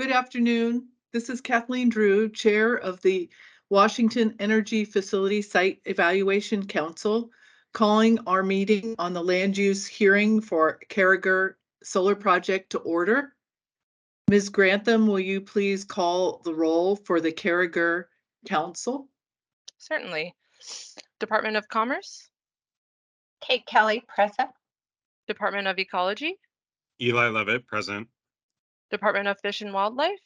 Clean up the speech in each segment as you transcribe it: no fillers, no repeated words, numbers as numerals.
Good afternoon. This is Kathleen Drew, Chair of the Washington Energy Facility Site Evaluation Council, calling our meeting on the land use hearing for Carriger Solar Project to order. Ms. Grantham, will you please call the roll for the Carriger Council? Certainly. Department of Commerce, Kate Kelly, present. Department of Ecology, Eli Levitt, present. Department of Fish and Wildlife,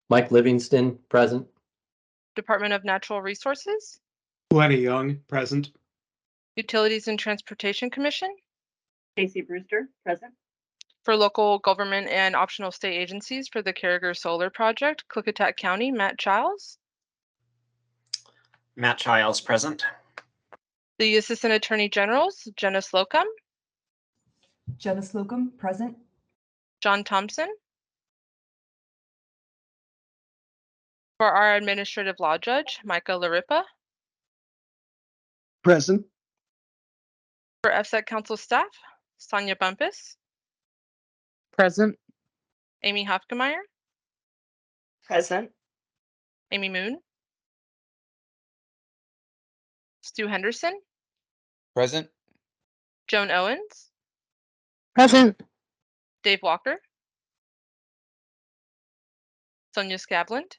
Mike Livingston, present. Department of Natural Resources, Lenny Young, present. Utilities and Transportation Commission, Stacy Brewster, present. for local government and optional state agencies for the Carriger Solar Project, Klickitat County, Matt Childs, Matt Childs, present. the Assistant Attorney Generals, Jenna Slocum, Jenna Slocum, present. John Thompson, for our Administrative Law Judge, Micah Laripa, Present. for FSEC Council staff, Sonia Bumpus, Present. Amy Hofgemeyer, Present. Amy Moon, Stu Henderson, Present. Joan Owens, Present. Dave Walker, Sonia Scavland,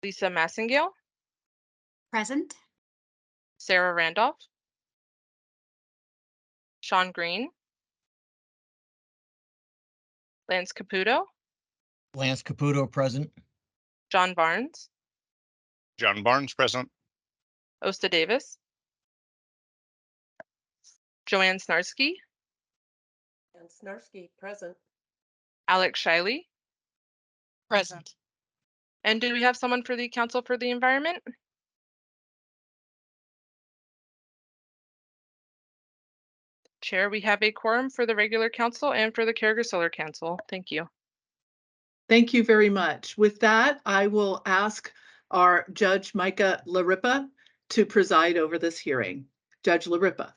Lisa Massengale, Present. Sarah Randolph, Sean Green, Lance Caputo, Lance Caputo, present. John Barnes, John Barnes, present. Osta Davis, Joanne Snarsky, And Snarsky, present. Alex Shiley, Present. and do we have someone for the Council for the Environment? Chair, we have a quorum for the regular council and for the Carriger Solar Council. Thank you. Thank you very much. With that, I will ask our Judge Micah Laripa to preside over this hearing. Judge Laripa.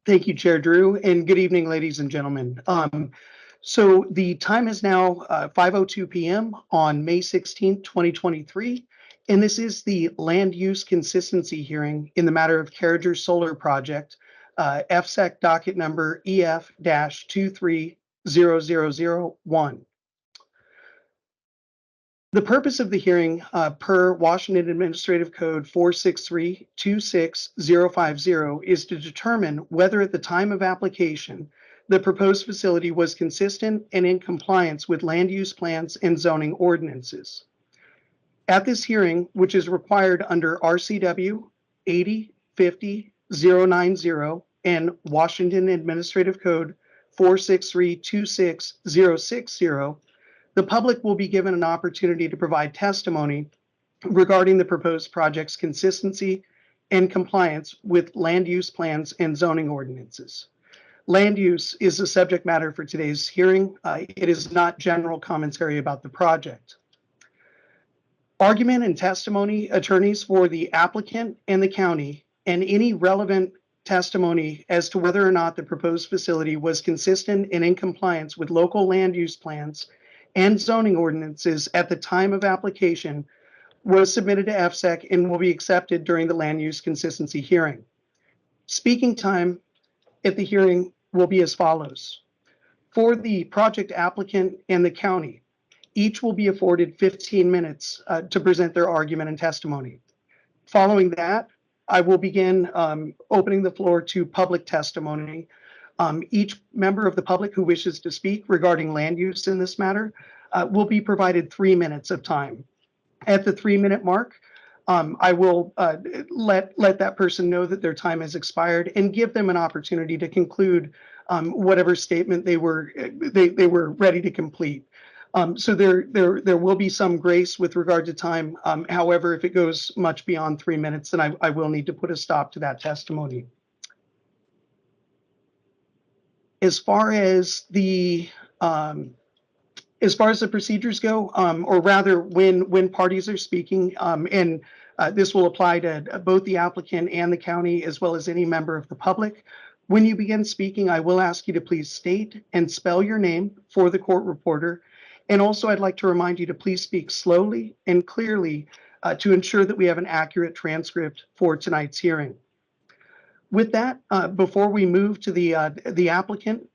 Thank you, Chair Drew, and good evening, ladies and gentlemen. So the time is now 5:02 p.m. on May 16th, 2023, and this is the land use consistency hearing in the matter of Carriger Solar Project, FSEC docket number EF-2300001. The purpose of the hearing, per Washington Administrative Code 463-26050, is to determine whether at the time of application, the proposed facility was consistent and in compliance with land use plans and zoning ordinances. At this hearing, which is required under RCW 8050-090 and Washington Administrative Code 463-26060, the public will be given an opportunity to provide testimony regarding the proposed project's consistency and compliance with land use plans and zoning ordinances. Land use is the subject matter for today's hearing. It is not general commentary about the project. Argument and testimony attorneys for the applicant and the county, and any relevant testimony as to whether or not the proposed facility was consistent and in compliance with local land use plans and zoning ordinances at the time of application, was submitted to FSEC and will be accepted during the land use consistency hearing. Speaking time at the hearing will be as follows. For the project applicant and the county, each will be afforded 15 minutes to present their argument and testimony. Following that, I will begin opening the floor to public testimony. Each member of the public who wishes to speak regarding land use in this matter will be provided 3 minutes of time. At the 3-minute mark, I will let that person know that their time has expired and give them an opportunity to conclude whatever statement they were ready to complete. So there will be some grace with regard to time. However, if it goes much beyond 3 minutes, then I will need to put a stop to that testimony. As far as the procedures go, or rather when parties are speaking, and this will apply to both the applicant and the county, as well as any member of the public, When you begin speaking, I will ask you to please state and spell your name for the court reporter. And also, I'd like to remind you to please speak slowly and clearly to ensure that we have an accurate transcript for tonight's hearing. With that, before we move to the applicant,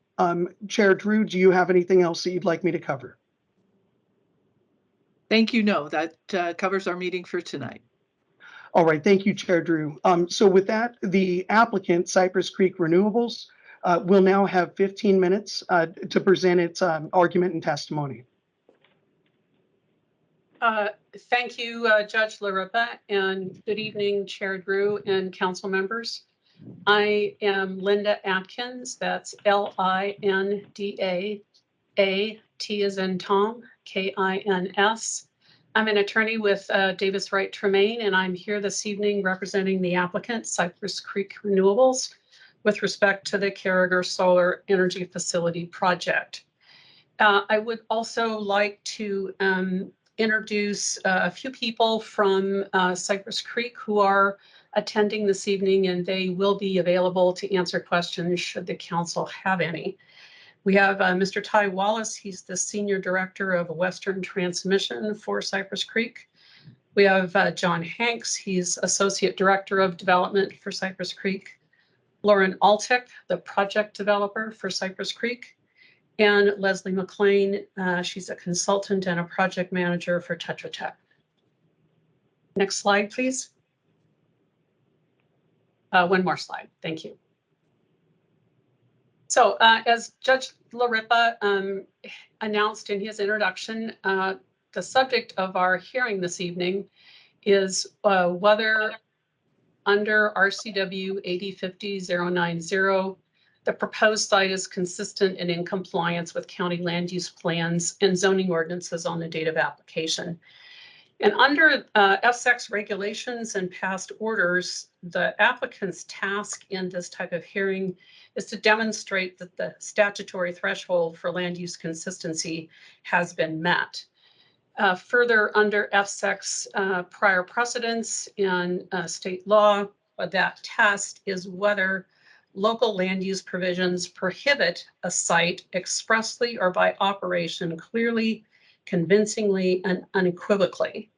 Chair Drew, do you have anything else that you'd like me to cover? Thank you. No, that covers our meeting for tonight. All right, thank you, Chair Drew. So with that, the applicant, Cypress Creek Renewables, will now have 15 minutes to present its argument and testimony. Thank you, Judge Larippa, and good evening, Chair Drew and council members. I am Linda Atkins, that's Linda, T as in Tom, Kins. I'm an attorney with Davis Wright Tremaine, and I'm here this evening representing the applicant, Cypress Creek Renewables, with respect to the Carriger Solar Energy Facility project. I would also like to introduce a few people from Cypress Creek who are attending this evening, and they will be available to answer questions should the council have any. We have Mr. Ty Wallace. He's the Senior Director of Western Transmission for Cypress Creek. We have John Hanks. He's Associate Director of Development for Cypress Creek. Lauren Altick, the Project Developer for Cypress Creek. And Leslie McLean, she's a consultant and a project manager for Tetra Tech. Next slide, please. One more slide, thank you. So as Judge Larippa announced in his introduction, the subject of our hearing this evening is whether under RCW 8050-090, the proposed site is consistent and in compliance with county land use plans and zoning ordinances on the date of application. And under FSEC's regulations and past orders, the applicant's task in this type of hearing is to demonstrate that the statutory threshold for land use consistency has been met. Further, under FSEC's prior precedents in state law, that test is whether local land use provisions prohibit a site expressly or by operation clearly, convincingly, and unequivocally.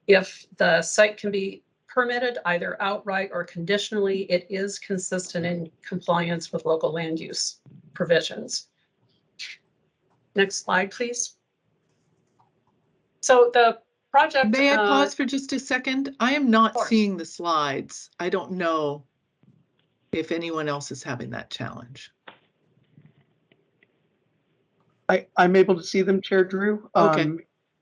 If the site can be permitted either outright or conditionally, it is consistent in compliance with local land use provisions. Next slide, please. So the project— May I pause for just a second? I am not seeing the slides. I don't know if anyone else is having that challenge. I'm able to see them, Chair Drew. Okay.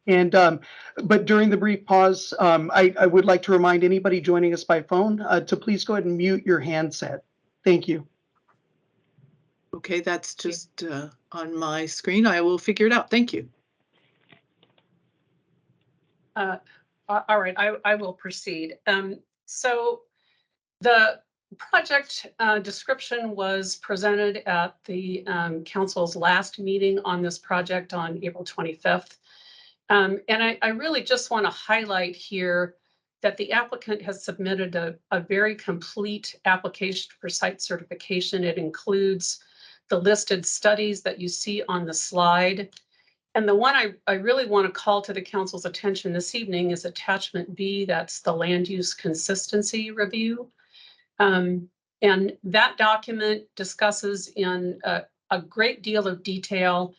But during the brief pause, I would like to remind anybody joining us by phone to please go ahead and mute your handset. Thank you. Okay, that's just on my screen. I will figure it out. Thank you. All right, I will proceed. So the project description was presented at the council's last meeting on this project on April 25th. And I really just want to highlight here that the applicant has submitted a very complete application for site certification. It includes the listed studies that you see on the slide. And the one I really want to call to the council's attention this evening is attachment B. That's the land use consistency review. And that document discusses in a great deal of detail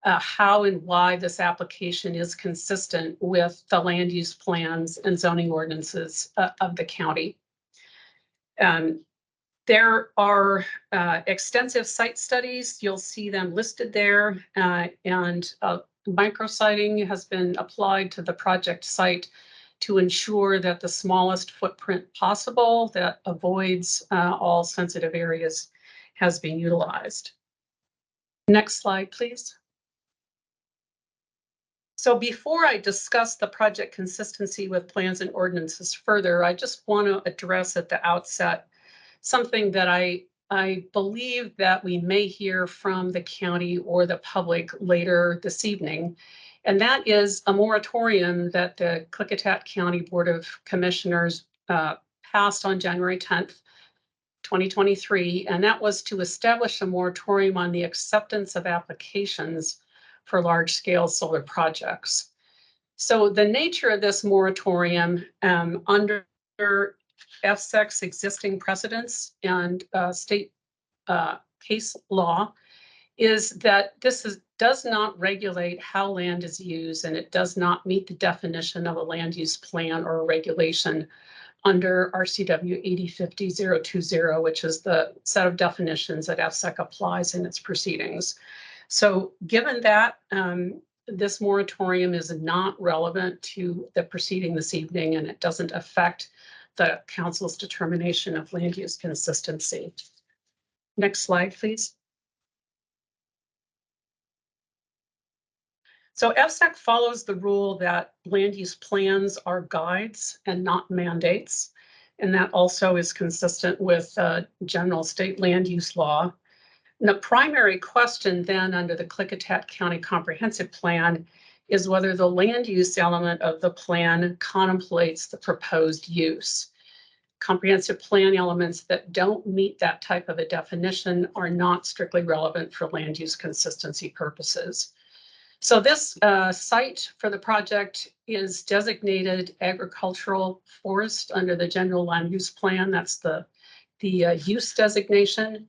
how and why this application is consistent with the land use plans and zoning ordinances of the county. There are extensive site studies. You'll see them listed there, and micrositing has been applied to the project site to ensure that the smallest footprint possible that avoids all sensitive areas has been utilized. Next slide, please. So before I discuss the project consistency with plans and ordinances further, I just want to address at the outset something that I believe that we may hear from the county or the public later this evening. And that is a moratorium that the Klickitat County Board of Commissioners passed on January 10th 2023, and that was to establish a moratorium on the acceptance of applications for large-scale solar projects. So the nature of this moratorium under FSEC's existing precedents and state case law is that does not regulate how land is used, and it does not meet the definition of a land use plan or a regulation under RCW 8050-020, which is the set of definitions that FSEC applies in its proceedings. So given that, this moratorium is not relevant to the proceeding this evening, and it doesn't affect the council's determination of land use consistency. Next slide, please. So FSEC follows the rule that land use plans are guides and not mandates. And that also is consistent with general state land use law. And the primary question then under the Klickitat County Comprehensive Plan is whether the land use element of the plan contemplates the proposed use. Comprehensive plan elements that don't meet that type of a definition are not strictly relevant for land use consistency purposes. So this site for the project is designated agricultural forest under the general land use plan. That's the use designation.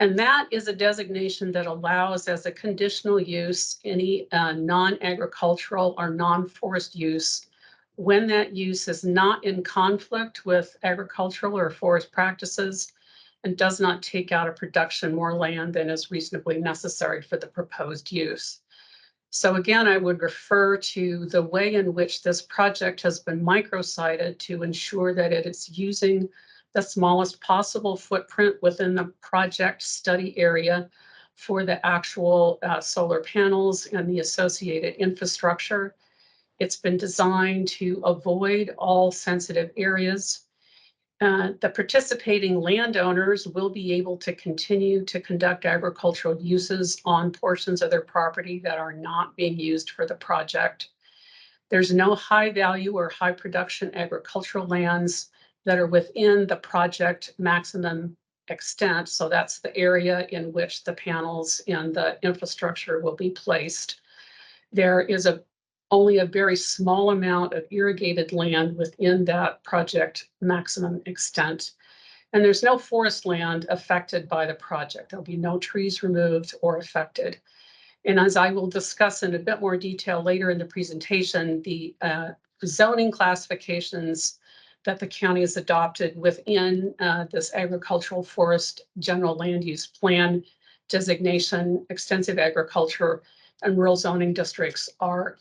And that is a designation that allows as a conditional use any non-agricultural or non-forest use when that use is not in conflict with agricultural or forest practices and does not take out of production more land than is reasonably necessary for the proposed use. So again, I would refer to the way in which this project has been microsited to ensure that it is using the smallest possible footprint within the project study area for the actual solar panels and the associated infrastructure. It's been designed to avoid all sensitive areas. The participating landowners will be able to continue to conduct agricultural uses on portions of their property that are not being used for the project. There's no high value or high production agricultural lands that are within the project maximum extent. So that's the area in which the panels and the infrastructure will be placed. There is only a very small amount of irrigated land within that project maximum extent. And there's no forest land affected by the project. There'll be no trees removed or affected. And as I will discuss in a bit more detail later in the presentation, the zoning classifications that the county has adopted within this agricultural forest general land use plan designation, extensive agriculture, and rural zoning districts are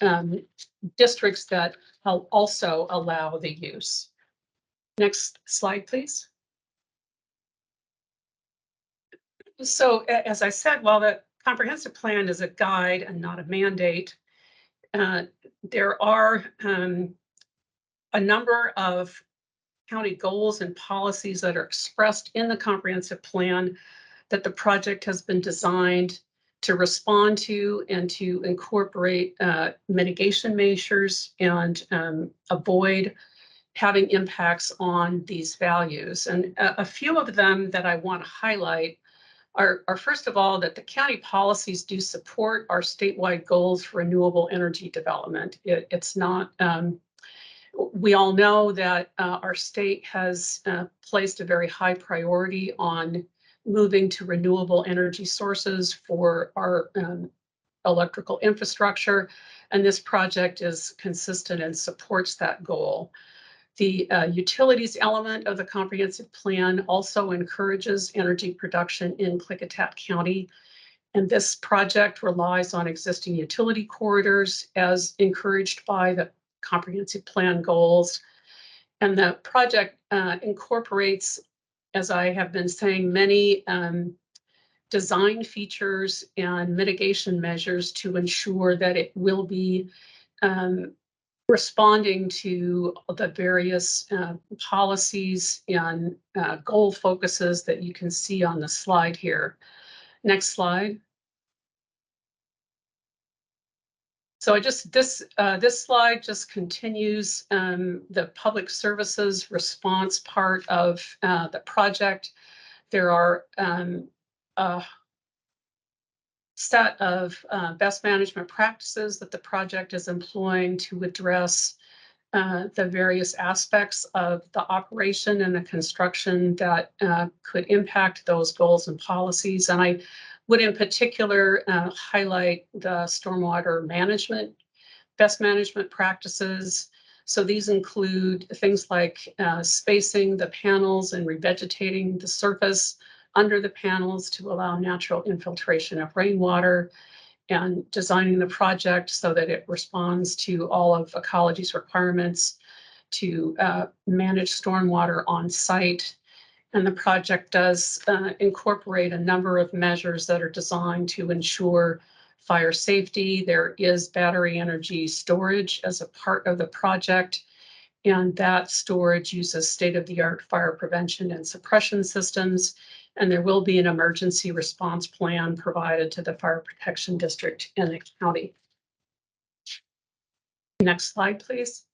districts that also allow the use. Next slide, please. So as I said, while the comprehensive plan is a guide and not a mandate, there are a number of county goals and policies that are expressed in the comprehensive plan that the project has been designed to respond to and to incorporate mitigation measures and avoid having impacts on these values. And a few of them that I want to highlight are first of all, that the county policies do support our statewide goals for renewable energy development. It's not, we all know that our state has placed a very high priority on moving to renewable energy sources for our electrical infrastructure, and this project is consistent and supports that goal. The utilities element of the comprehensive plan also encourages energy production in Klickitat County, and this project relies on existing utility corridors as encouraged by the comprehensive plan goals. And the project incorporates, as I have been saying, many design features and mitigation measures to ensure that it will be responding to the various policies and goal focuses that you can see on the slide here. Next slide. So this slide just continues the public services response part of the project. There are a set of best management practices that the project is employing to address the various aspects of the operation and the construction that could impact those goals and policies. And I would in particular highlight the stormwater management, best management practices. So these include things like spacing the panels and revegetating the surface under the panels to allow natural infiltration of rainwater, and designing the project so that it responds to all of ecology's requirements to manage stormwater on site. And the project does incorporate a number of measures that are designed to ensure fire safety. There is battery energy storage as a part of the project, and that storage uses state-of-the-art fire prevention and suppression systems. And there will be an emergency response plan provided to the fire protection district in the county. Next slide, please.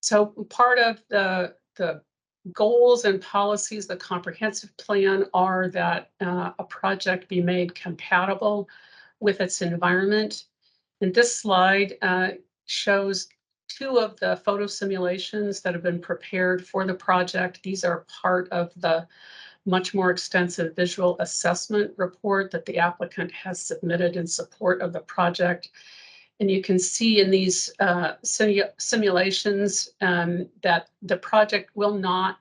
So part of the goals and policies, the comprehensive plan, are that a project be made compatible with its environment. And this slide shows two of the photo simulations that have been prepared for the project. These are part of the much more extensive visual assessment report that the applicant has submitted in support of the project. And you can see in these simulations that the project will not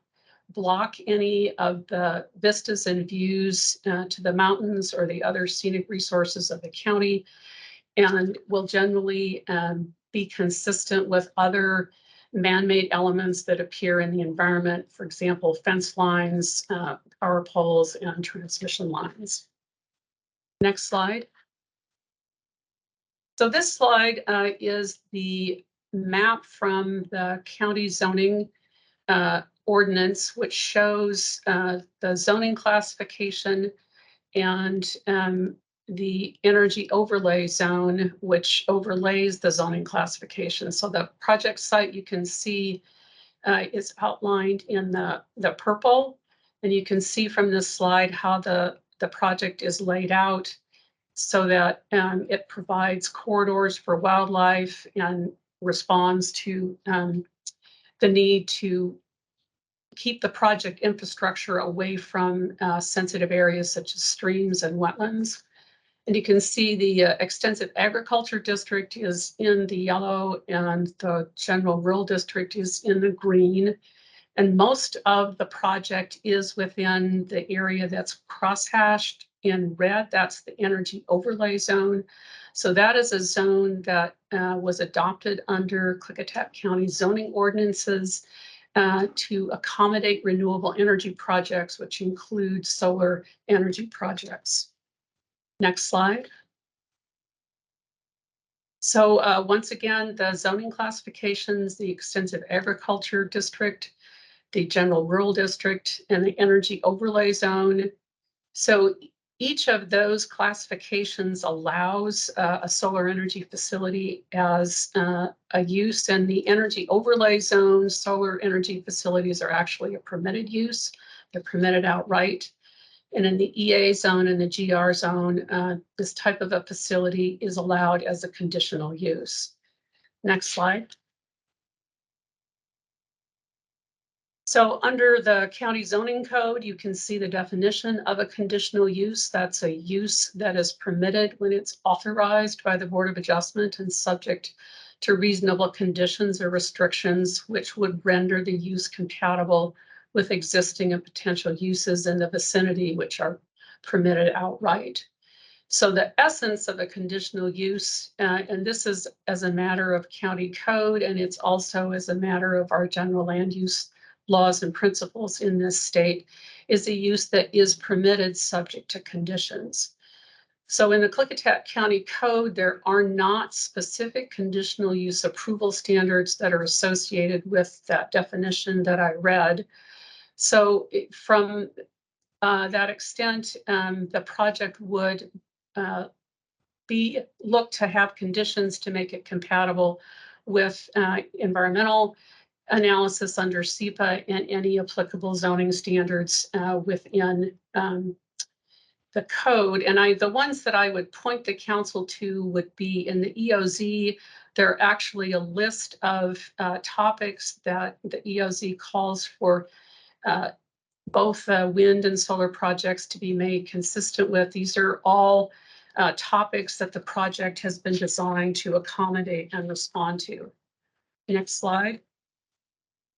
block any of the vistas and views to the mountains or the other scenic resources of the county, and will generally be consistent with other man-made elements that appear in the environment, for example, fence lines, power poles, and transmission lines. Next slide. So this slide is the map from the county zoning ordinance, which shows the zoning classification and the energy overlay zone, which overlays the zoning classification. So the project site, you can see, is outlined in the purple. And you can see from this slide how the project is laid out so that it provides corridors for wildlife and responds to the need to keep the project infrastructure away from sensitive areas such as streams and wetlands. And you can see the extensive agriculture district is in the yellow and the general rural district is in the green. And most of the project is within the area that's cross-hashed in red. That's the energy overlay zone. So that is a zone that was adopted under Klickitat County zoning ordinances to accommodate renewable energy projects, which include solar energy projects. Next slide. So once again, the zoning classifications, the extensive agriculture district, the general rural district, and the energy overlay zone. So each of those classifications allows a solar energy facility as a use. And the energy overlay zone, solar energy facilities are actually a permitted use. They're permitted outright. And in the EA zone and the GR zone, this type of a facility is allowed as a conditional use. Next slide. So under the county zoning code, you can see the definition of a conditional use. That's a use that is permitted when it's authorized by the Board of Adjustment and subject to reasonable conditions or restrictions, which would render the use compatible with existing and potential uses in the vicinity, which are permitted outright. So the essence of a conditional use, and this is as a matter of county code, and it's also as a matter of our general land use laws and principles in this state, is a use that is permitted subject to conditions. So in the Klickitat County Code, there are not specific conditional use approval standards that are associated with that definition that I read. So from that extent, the project would be looked to have conditions to make it compatible with environmental analysis under SEPA and any applicable zoning standards within the code. And the ones that I would point the council to would be in the EOZ. There are actually a list of topics that the EOZ calls for both wind and solar projects to be made consistent with. These are all topics that the project has been designed to accommodate and respond to. Next slide.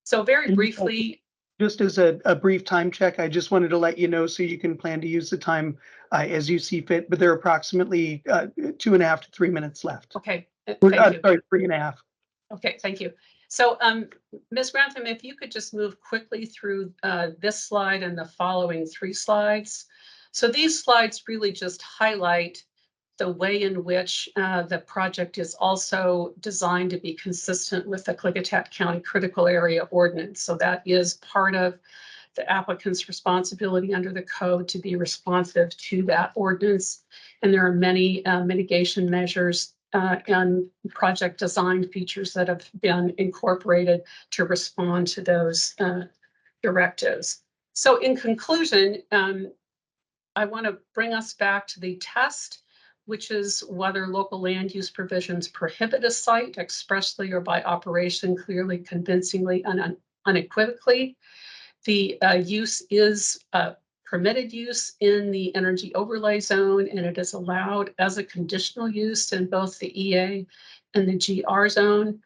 So very briefly, just as a brief time check, I just wanted to let you know so you can plan to use the time as you see fit, but there are approximately 2.5 to 3 minutes left. okay, Sorry, thank you. 3.5. Okay, thank you. So Ms. Grantham, if you could just move quickly through this slide and the following 3 slides. So these slides really just highlight the way in which the project is also designed to be consistent with the Klickitat County Critical Area Ordinance. So that is part of the applicant's responsibility under the code to be responsive to that ordinance. And there are many mitigation measures and project design features that have been incorporated to respond to those directives. So in conclusion, I want to bring us back to the test, which is whether local land use provisions prohibit a site expressly or by operation, clearly, convincingly, and unequivocally. The use is permitted use in the energy overlay zone, and it is allowed as a conditional use in both the EA and the GR zone.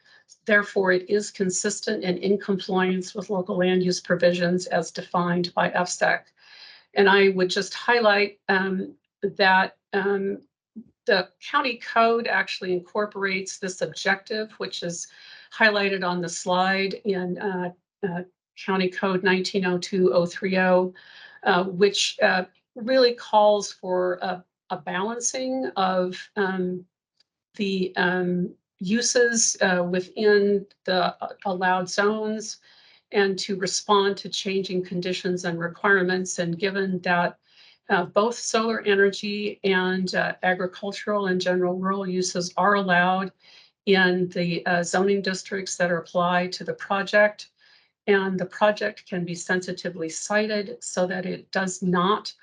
Therefore, it is consistent and in compliance with local land use provisions as defined by FSEC. And I would just highlight that the county code actually incorporates this objective, which is highlighted on the slide in County Code 1902-030, which really calls for a balancing of the uses within the allowed zones and to respond to changing conditions and requirements. And given that both solar energy and agricultural and general rural uses are allowed in the zoning districts that are applied to the project, and the project can be sensitively sited so that it does not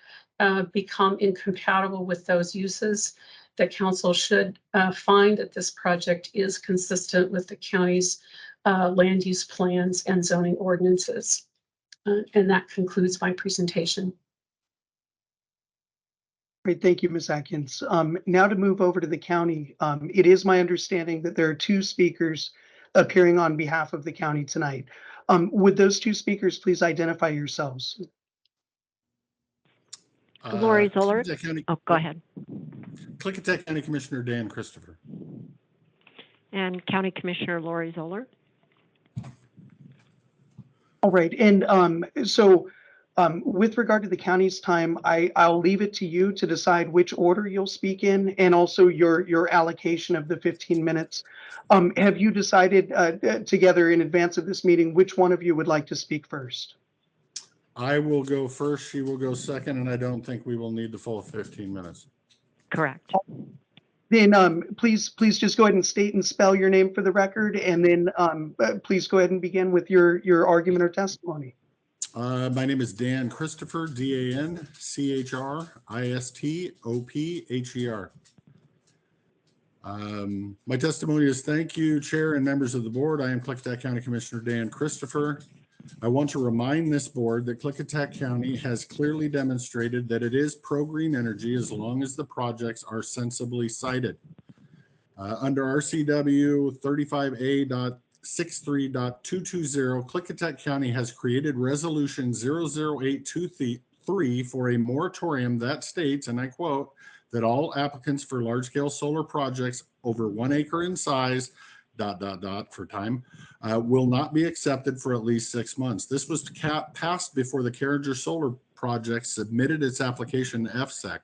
become incompatible with those uses, the council should find that this project is consistent with the county's land use plans and zoning ordinances. And that concludes my presentation. Great, thank you, Ms. Atkins. Now to move over to the county, it is my understanding that there are 2 speakers appearing on behalf of the county tonight. Would those 2 speakers please identify yourselves? Lori Zoller. Oh, go ahead. Klickitat County Commissioner Dan Christopher. And County Commissioner Lori Zoller. All right, and with regard to the county's time, I'll leave it to you to decide which order you'll speak in, and also your allocation of the 15 minutes. Have you decided together in advance of this meeting which one of you would like to speak first? I will go first, she will go second, and I don't think we will need the full 15 minutes. Correct. Then please just go ahead and state and spell your name for the record, and then please go ahead and begin with your argument or testimony. My name is Dan Christopher, DANCHRISTOPHER. My testimony is thank you, Chair and members of the board. I am Klickitat County Commissioner Dan Christopher. I want to remind this board that Klickitat County has clearly demonstrated that it is pro-green energy as long as the projects are sensibly sited. Under RCW 35A.63.220, Klickitat County has created Resolution 00823 for a moratorium that states, and I quote, that all applicants for large-scale solar projects over 1 acre in size for time will not be accepted for at least 6 months. This was passed before the Carriger solar project submitted its application to FSEC.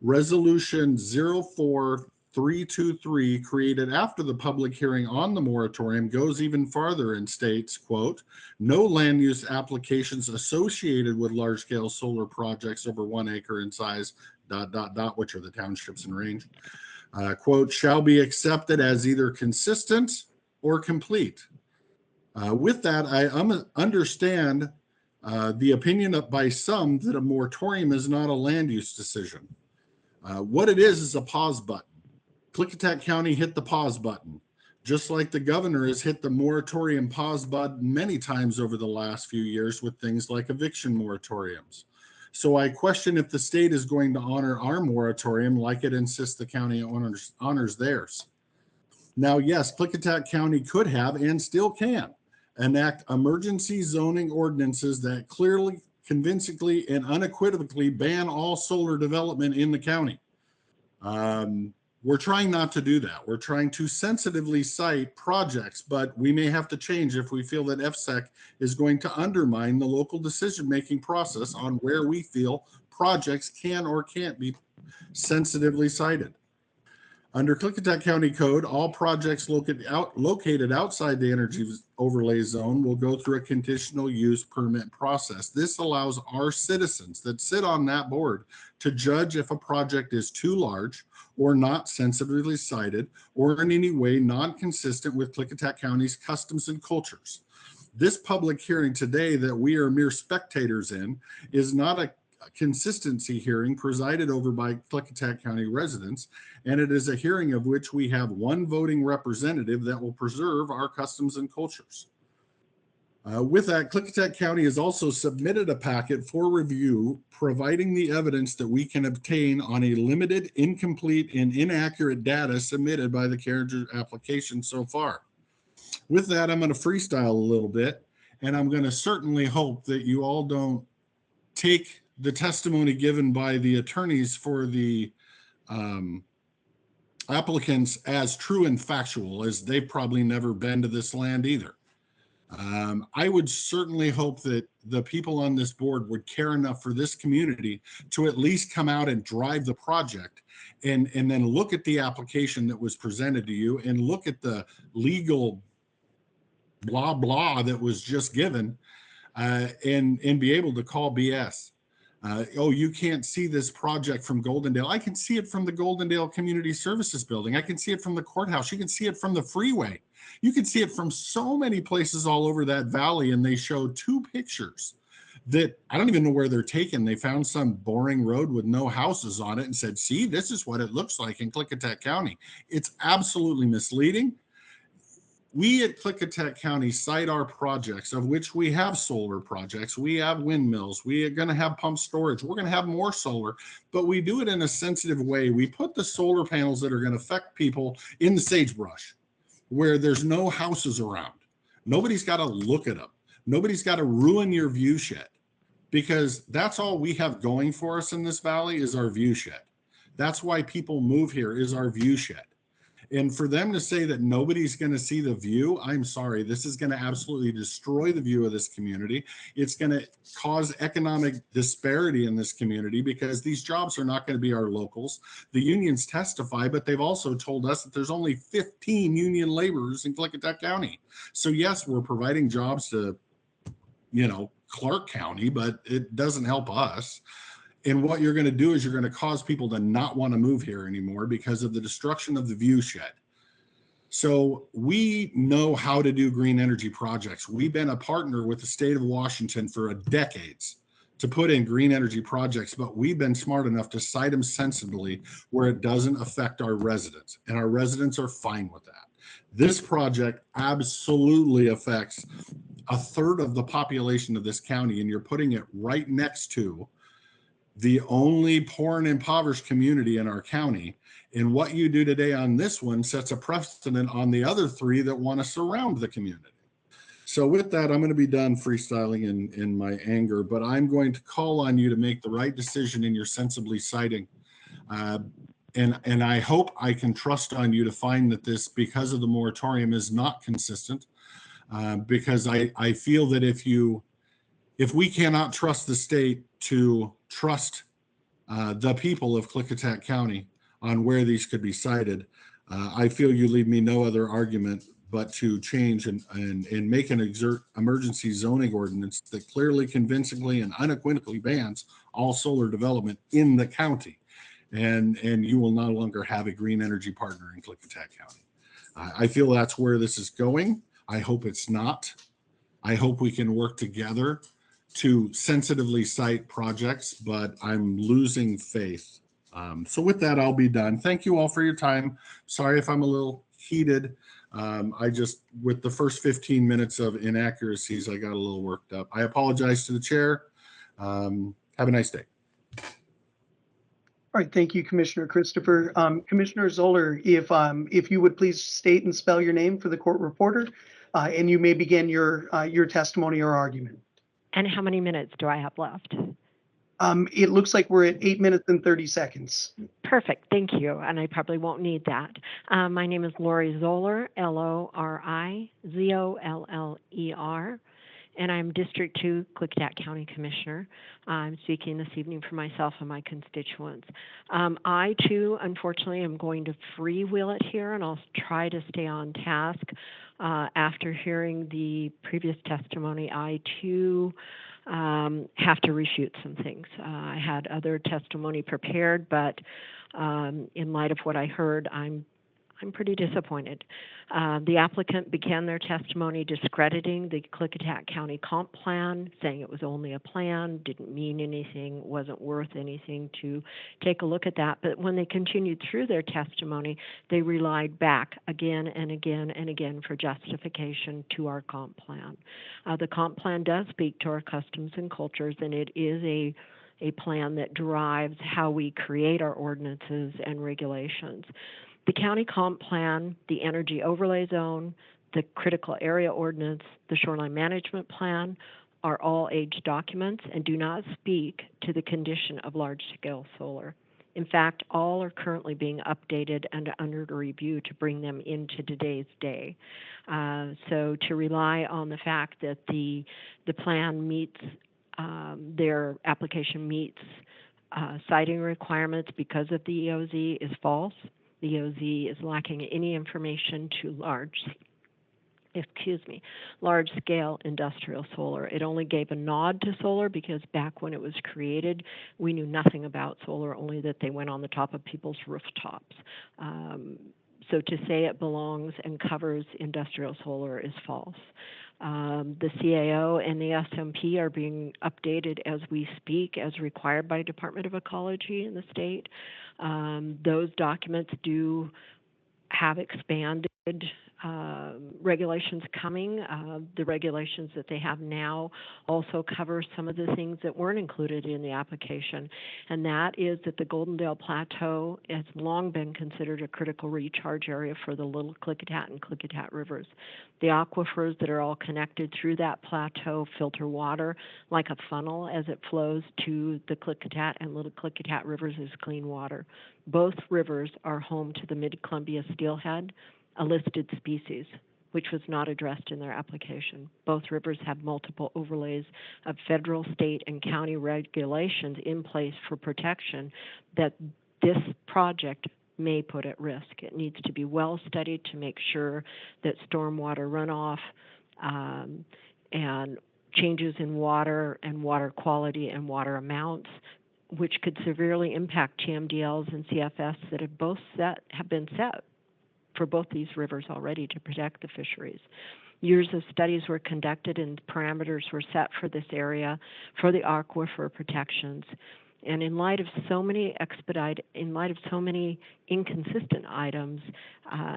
Resolution 04323 created after the public hearing on the moratorium goes even farther and states, quote, no land use applications associated with large-scale solar projects over 1 acre in size which are the townships and range, quote, shall be accepted as either consistent or complete. With that, I understand the opinion by some that a moratorium is not a land use decision. What it is a pause button. Klickitat County hit the pause button, just like the governor has hit the moratorium pause button many times over the last few years with things like eviction moratoriums. So I question if the state is going to honor our moratorium like it insists the county honors theirs. Now, yes, Klickitat County could have and still can enact emergency zoning ordinances that clearly, convincingly, and unequivocally ban all solar development in the county. We're trying not to do that. We're trying to sensitively cite projects, but we may have to change if we feel that FSEC is going to undermine the local decision-making process on where we feel projects can or can't be sensitively cited. Under Klickitat County Code, all projects located outside the energy overlay zone will go through a conditional use permit process. This allows our citizens that sit on that board to judge if a project is too large or not sensitively cited or in any way non-consistent with Klickitat County's customs and cultures. This public hearing today that we are mere spectators in is not a consistency hearing presided over by Klickitat County residents, and it is a hearing of which we have one voting representative that will preserve our customs and cultures. With that, Klickitat County has also submitted a packet for review, providing the evidence that we can obtain on a limited, incomplete, and inaccurate data submitted by the Carriger application so far. With that, I'm going to freestyle a little bit, and I'm going to certainly hope that you all don't take the testimony given by the attorneys for the applicants as true and factual, as they've probably never been to this land either. I would certainly hope that the people on this board would care enough for this community to at least come out and drive the project and then look at the application that was presented to you and look at the legal blah, blah that was just given and be able to call BS. Oh, you can't see this project from Goldendale. I can see it from the Goldendale Community Services Building. I can see it from the courthouse. You can see it from the freeway. You can see it from so many places all over that valley. And they show two pictures that I don't even know where they're taken. They found some boring road with no houses on it and said, see, this is what it looks like in Klickitat County. It's absolutely misleading. We at Klickitat County cite our projects, of which we have solar projects, we have windmills, we are going to have pump storage, we're going to have more solar, but we do it in a sensitive way. We put the solar panels that are going to affect people in the sagebrush, where there's no houses around. Nobody's got to look at them. Nobody's got to ruin your view shed, because that's all we have going for us in this valley is our view shed. That's why people move here, is our view shed. And for them to say that nobody's going to see the view, I'm sorry, this is going to absolutely destroy the view of this community. It's going to cause economic disparity in this community because these jobs are not going to be our locals. The unions testify, but they've also told us that there's only 15 union laborers in Klickitat County. So yes, we're providing jobs to, Clark County, but it doesn't help us. And what you're going to do is you're going to cause people to not want to move here anymore because of the destruction of the view shed. So we know how to do green energy projects. We've been a partner with the state of Washington for decades to put in green energy projects, but we've been smart enough to cite them sensibly where it doesn't affect our residents, and our residents are fine with that. This project absolutely affects a third of the population of this county, and you're putting it right next to the only poor and impoverished community in our county. And what you do today on this one sets a precedent on the other three that want to surround the community. So with that, I'm going to be done freestyling in my anger, but I'm going to call on you to make the right decision in your sensibly citing. And I hope I can trust on you to find that this, because of the moratorium, is not consistent. Because I feel that if we cannot trust the state to trust the people of Klickitat County on where these could be cited, I feel you leave me no other argument but to change and make an emergency zoning ordinance that clearly, convincingly, and unequivocally bans all solar development in the county. And you will no longer have a green energy partner in Klickitat County. I feel that's where this is going. I hope it's not. I hope we can work together to sensitively cite projects, but I'm losing faith. So with that, I'll be done. Thank you all for your time. Sorry if I'm a little heated. With the first 15 minutes of inaccuracies, I got a little worked up. I apologize to the chair. Have a nice day. All right, thank you, Commissioner Christopher. Commissioner Zoller, if you would please state and spell your name for the court reporter, and you may begin your testimony or argument. And how many minutes do I have left? It looks like we're at 8 minutes and 30 seconds. Perfect. Thank you. And I probably won't need that. My name is Lori Zoller, Lorizoller, and I'm District 2 Klickitat County Commissioner. I'm speaking this evening for myself and my constituents. I, too, unfortunately, am going to freewheel it here, and I'll try to stay on task. After hearing the previous testimony, I, too, have to reshoot some things. I had other testimony prepared, but in light of what I heard, I'm pretty disappointed. The applicant began their testimony discrediting the Klickitat County comp plan, saying it was only a plan, didn't mean anything, wasn't worth anything to take a look at that. But when they continued through their testimony, they relied back again and again and again for justification to our comp plan. The comp plan does speak to our customs and cultures, and it is a plan that drives how we create our ordinances and regulations. The county comp plan, the energy overlay zone, the critical area ordinance, the shoreline management plan are all aged documents and do not speak to the condition of large-scale solar. In fact, all are currently being updated and under review to bring them into today's day. So to rely on the fact that the plan meets, their application meets siting requirements because of the EOZ is false. The EOZ is lacking any information to large-scale industrial solar. It only gave a nod to solar because back when it was created, we knew nothing about solar, only that they went on the top of people's rooftops. So to say it belongs and covers industrial solar is false. The CAO and the SMP are being updated as we speak, as required by Department of Ecology in the state. Those documents do have expanded regulations coming. The regulations that they have now also cover some of the things that weren't included in the application, and that is that the Goldendale Plateau has long been considered a critical recharge area for the Little Klickitat and Klickitat rivers. The aquifers that are all connected through that plateau filter water like a funnel as it flows to the Klickitat and Little Klickitat rivers as clean water. Both rivers are home to the Mid-Columbia steelhead, a listed species, which was not addressed in their application. Both rivers have multiple overlays of federal, state, and county regulations in place for protection that this project may put at risk. It needs to be well studied to make sure that stormwater runoff and changes in water and water quality and water amounts, which could severely impact TMDLs and CFS that have been set for both these rivers already to protect the fisheries. Years of studies were conducted and parameters were set for this area for the aquifer protections. And in light of so many inconsistent items,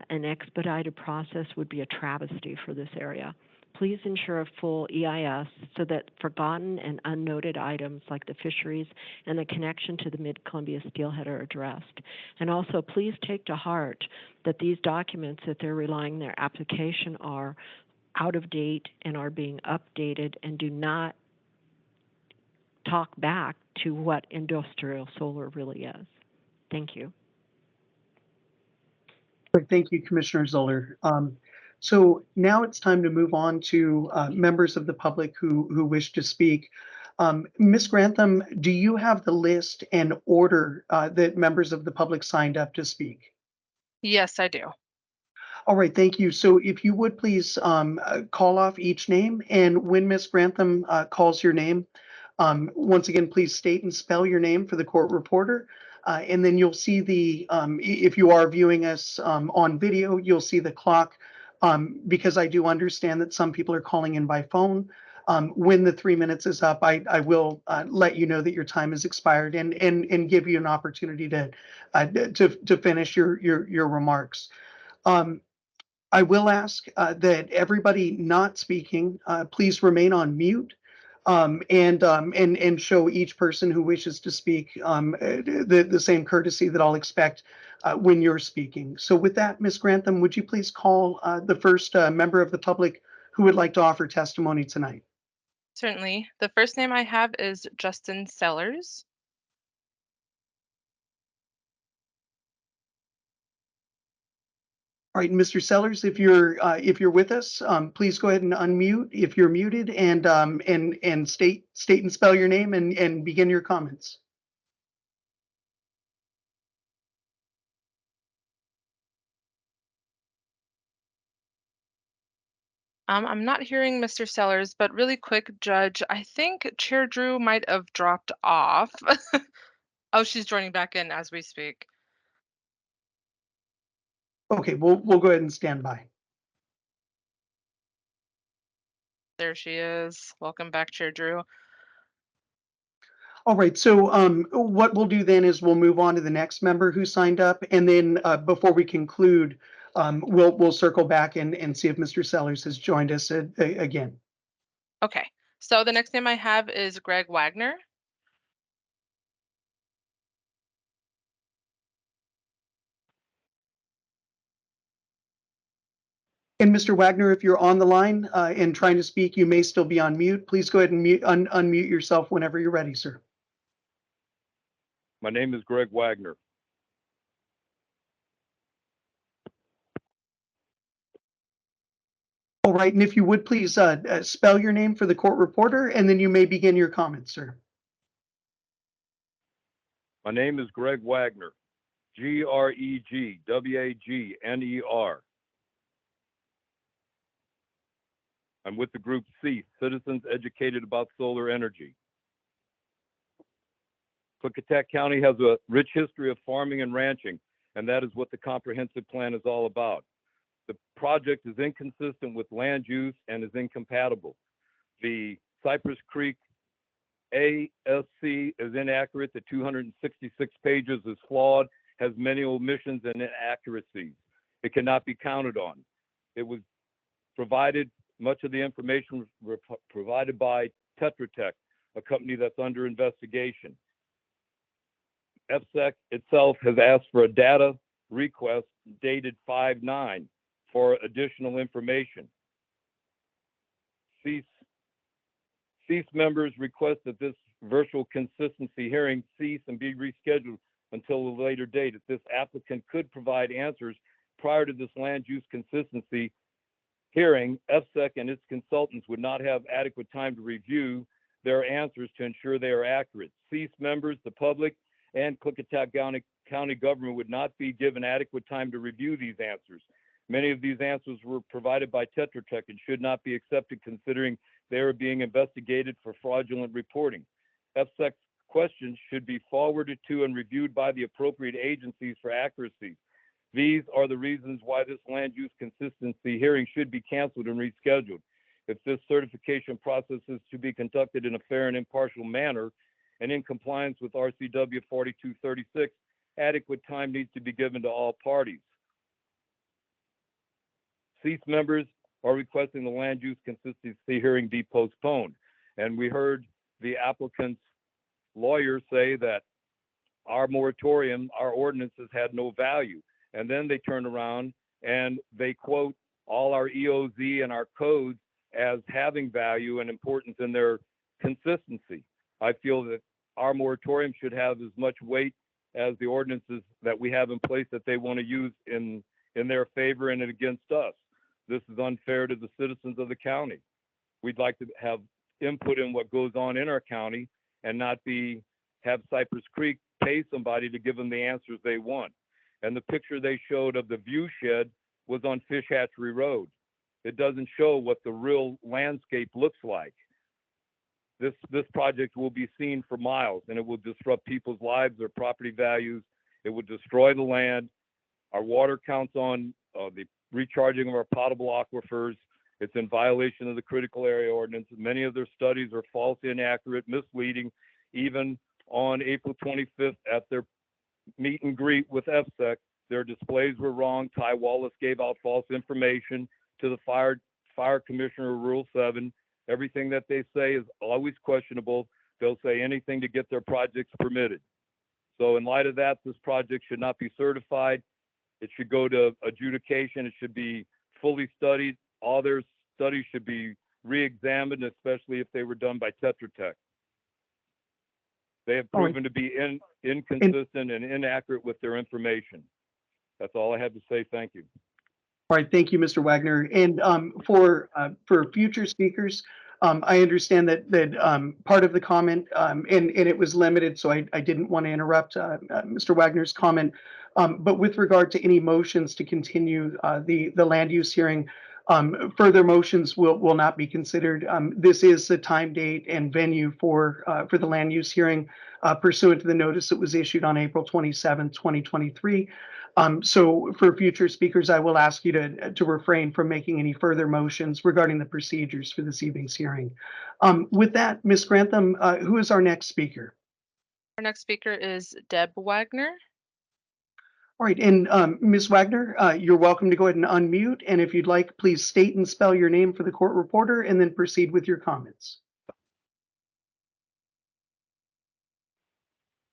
an expedited process would be a travesty for this area. Please ensure a full EIS so that forgotten and unnoted items like the fisheries and the connection to the Mid-Columbia steelhead are addressed. And also, please take to heart that these documents that they're relying their application are out of date and are being updated and do not talk back to what industrial solar really is. Thank you. Thank you, Commissioner Zoller. So now it's time to move on to members of the public who wish to speak. Ms. Grantham, do you have the list and order that members of the public signed up to speak? Yes, I do. All right, thank you. So if you would please call off each name, and when Ms. Grantham calls your name, once again, please state and spell your name for the court reporter. And then you'll see if you are viewing us on video, you'll see the clock because I do understand that some people are calling in by phone. When the 3 minutes is up, I will let you know that your time has expired and give you an opportunity to finish your remarks. I will ask that everybody not speaking, please remain on mute, and show each person who wishes to speak the same courtesy that I'll expect when you're speaking. So with that, Ms. Grantham, would you please call the first member of the public who would like to offer testimony tonight? Certainly. The first name I have is Justin Sellers. All right, Mr. Sellers, if you're with us, please go ahead and unmute if you're muted, and state and spell your name and begin your comments. I'm not hearing Mr. Sellers, but really quick, Judge, I think Chair Drew might have dropped off. Oh, she's joining back in as we speak. Okay, we'll go ahead and stand by. There she is. Welcome back, Chair Drew. All right, so what we'll do then is we'll move on to the next member who signed up, and then before we conclude, we'll circle back and see if Mr. Sellers has joined us again. Okay, so the next name I have is Greg Wagner. And Mr. Wagner, if you're on the line and trying to speak, you may still be on mute. Please go ahead and unmute yourself whenever you're ready, sir. My name is Greg Wagner. All right, and if you would please spell your name for the court reporter, and then you may begin your comments, sir. My name is Greg Wagner. Gregwagner. I'm with the group CEAS, Citizens Educated About Solar Energy. Clickitat County has a rich history of farming and ranching, and that is what the comprehensive plan is all about. The project is inconsistent with land use and is incompatible. The Cypress Creek ASC is inaccurate. The 266 pages is flawed, has many omissions and inaccuracies. It cannot be counted on. It was provided, much of the information was provided by Tetra Tech, a company that's under investigation. FSEC itself has asked for a data request dated 5/9 for additional information. CEAS members request that this virtual consistency hearing cease and be rescheduled until a later date. If this applicant could provide answers prior to this land use consistency hearing, FSEC and its consultants would not have adequate time to review their answers to ensure they are accurate. CEAS members, the public, and Clickitat County government would not be given adequate time to review these answers. Many of these answers were provided by Tetra Tech and should not be accepted considering they are being investigated for fraudulent reporting. FSEC's questions should be forwarded to and reviewed by the appropriate agencies for accuracy. These are the reasons why this land use consistency hearing should be canceled and rescheduled. If this certification process is to be conducted in a fair and impartial manner and in compliance with RCW 4236, adequate time needs to be given to all parties. CEAS members are requesting the land use consistency hearing be postponed. And we heard the applicant's lawyer say that our moratorium, our ordinances had no value. And then they turn around and they quote all our EOZ and our codes as having value and importance in their consistency. I feel that our moratorium should have as much weight as the ordinances that we have in place that they want to use in their favor and against us. This is unfair to the citizens of the county. We'd like to have input in what goes on in our county and not have Cypress Creek pay somebody to give them the answers they want. And the picture they showed of the view shed was on Fish Hatchery Road. It doesn't show what the real landscape looks like. This project will be seen for miles, and it will disrupt people's lives, their property values. It will destroy the land. Our water counts on the recharging of our potable aquifers. It's in violation of the critical area ordinance. Many of their studies are false, inaccurate, misleading. Even on April 25th at their meet and greet with FSEC, their displays were wrong. Ty Wallace gave out false information to the fire commissioner, Rule 7. Everything that they say is always questionable. They'll say anything to get their projects permitted. So in light of that, this project should not be certified. It should go to adjudication. It should be fully studied. All their studies should be re-examined, especially if they were done by Tetra Tech. They have proven to be inconsistent and inaccurate with their information. That's all I have to say. Thank you. All right, thank you, Mr. Wagner. And for future speakers, I understand that part of the comment, and it was limited, so I didn't want to interrupt Mr. Wagner's comment. But with regard to any motions to continue the land use hearing, further motions will not be considered. This is the time, date, and venue for the land use hearing pursuant to the notice that was issued on April 27, 2023. So for future speakers, I will ask you to refrain from making any further motions regarding the procedures for this evening's hearing. With that, Ms. Grantham, who is our next speaker? Our next speaker is Deb Wagner. All right, and Ms. Wagner, you're welcome to go ahead and unmute. And if you'd like, please state and spell your name for the court reporter and then proceed with your comments.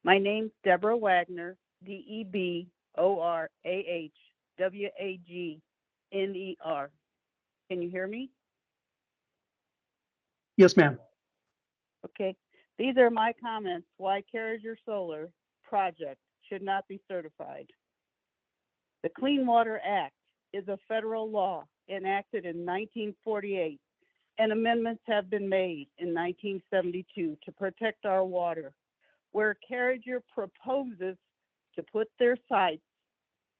My name's Deborah Wagner, DeborahWagner. Can you hear me? Yes, ma'am. Okay. These are my comments why Carriger Solar project should not be certified. The Clean Water Act is a federal law enacted in 1948, and amendments have been made in 1972 to protect our water. Where Carriger proposes to put their sites,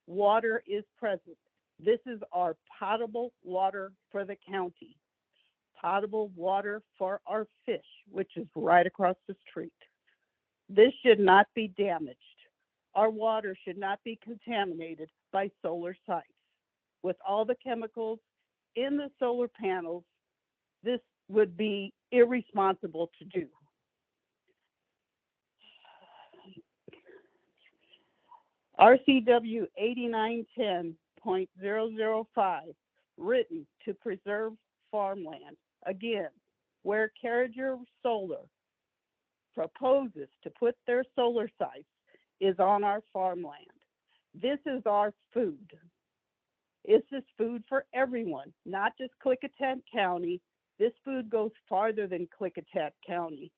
water is present. This is our potable water for the county, potable water for our fish, which is right across the street. This should not be damaged. Our water should not be contaminated by solar sites. With all the chemicals in the solar panels, this would be irresponsible to do. RCW 8910.005, written to preserve farmland. Again, where Carriger Solar proposes to put their solar sites is on our farmland. This is our food. This is food for everyone, not just Klickitat County. This food goes farther than Klickitat County.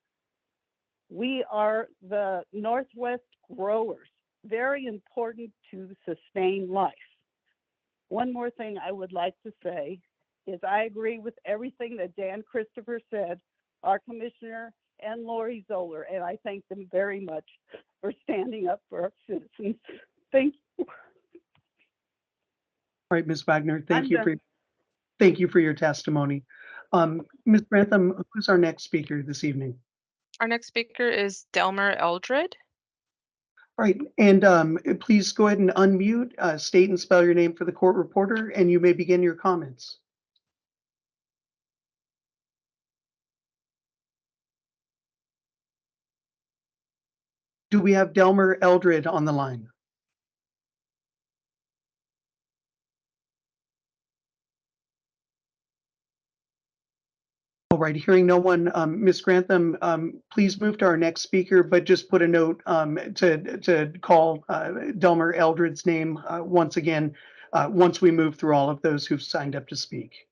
We are the Northwest growers, very important to sustain life. One more thing I would like to say is I agree with everything that Dan Christopher said, our commissioner and Lori Zoller, and I thank them very much for standing up for our citizens. Thank you. All right, Ms. Wagner, I'm done. thank you for your testimony. Ms. Grantham, who's our next speaker this evening? Our next speaker is Delmer Eldred. All right, and please go ahead and unmute, state and spell your name for the court reporter, and you may begin your comments. Do we have Delmer Eldred on the line? All right, hearing no one, Ms. Grantham, please move to our next speaker, but just put a note to call Delmer Eldred's name once again, once we move through all of those who've signed up to speak.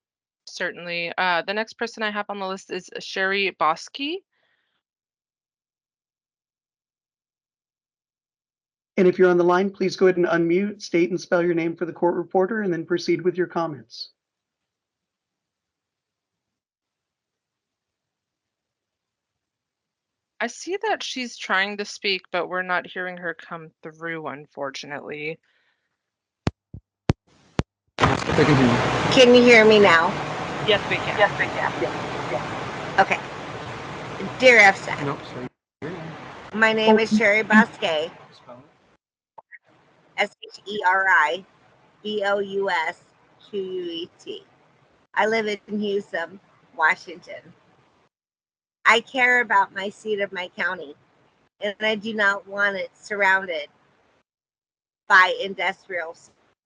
Certainly. The next person I have on the list is Sherry Bosky. And if you're on the line, please go ahead and unmute, state and spell your name for the court reporter, and then proceed with your comments. I see that she's trying to speak, but we're not hearing her come through, unfortunately. Can you hear me now? Yes, we can. Yes, we can. Okay. Dear FSEC, Nope, sorry. my name is Sherry Bosque, SHERI Quet. I live in Houston, Washington. I care about my seat of my county, and I do not want it surrounded by industrial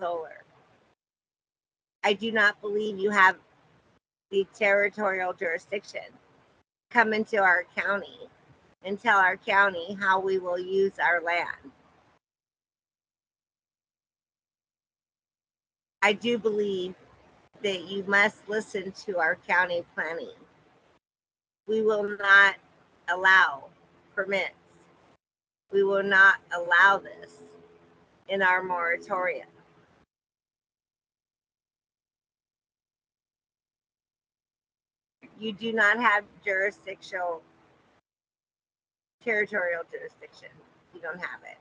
solar. I do not believe you have the territorial jurisdiction. Come into our county and tell our county how we will use our land. I do believe that you must listen to our county planning. We will not allow permits. We will not allow this in our moratorium. You do not have territorial jurisdiction. You don't have it.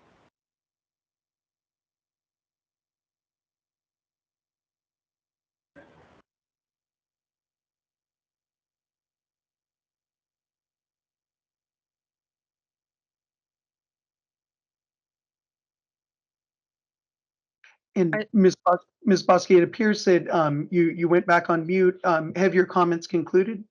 And Ms. Bosky, it appears that you went back on mute. Have your comments concluded?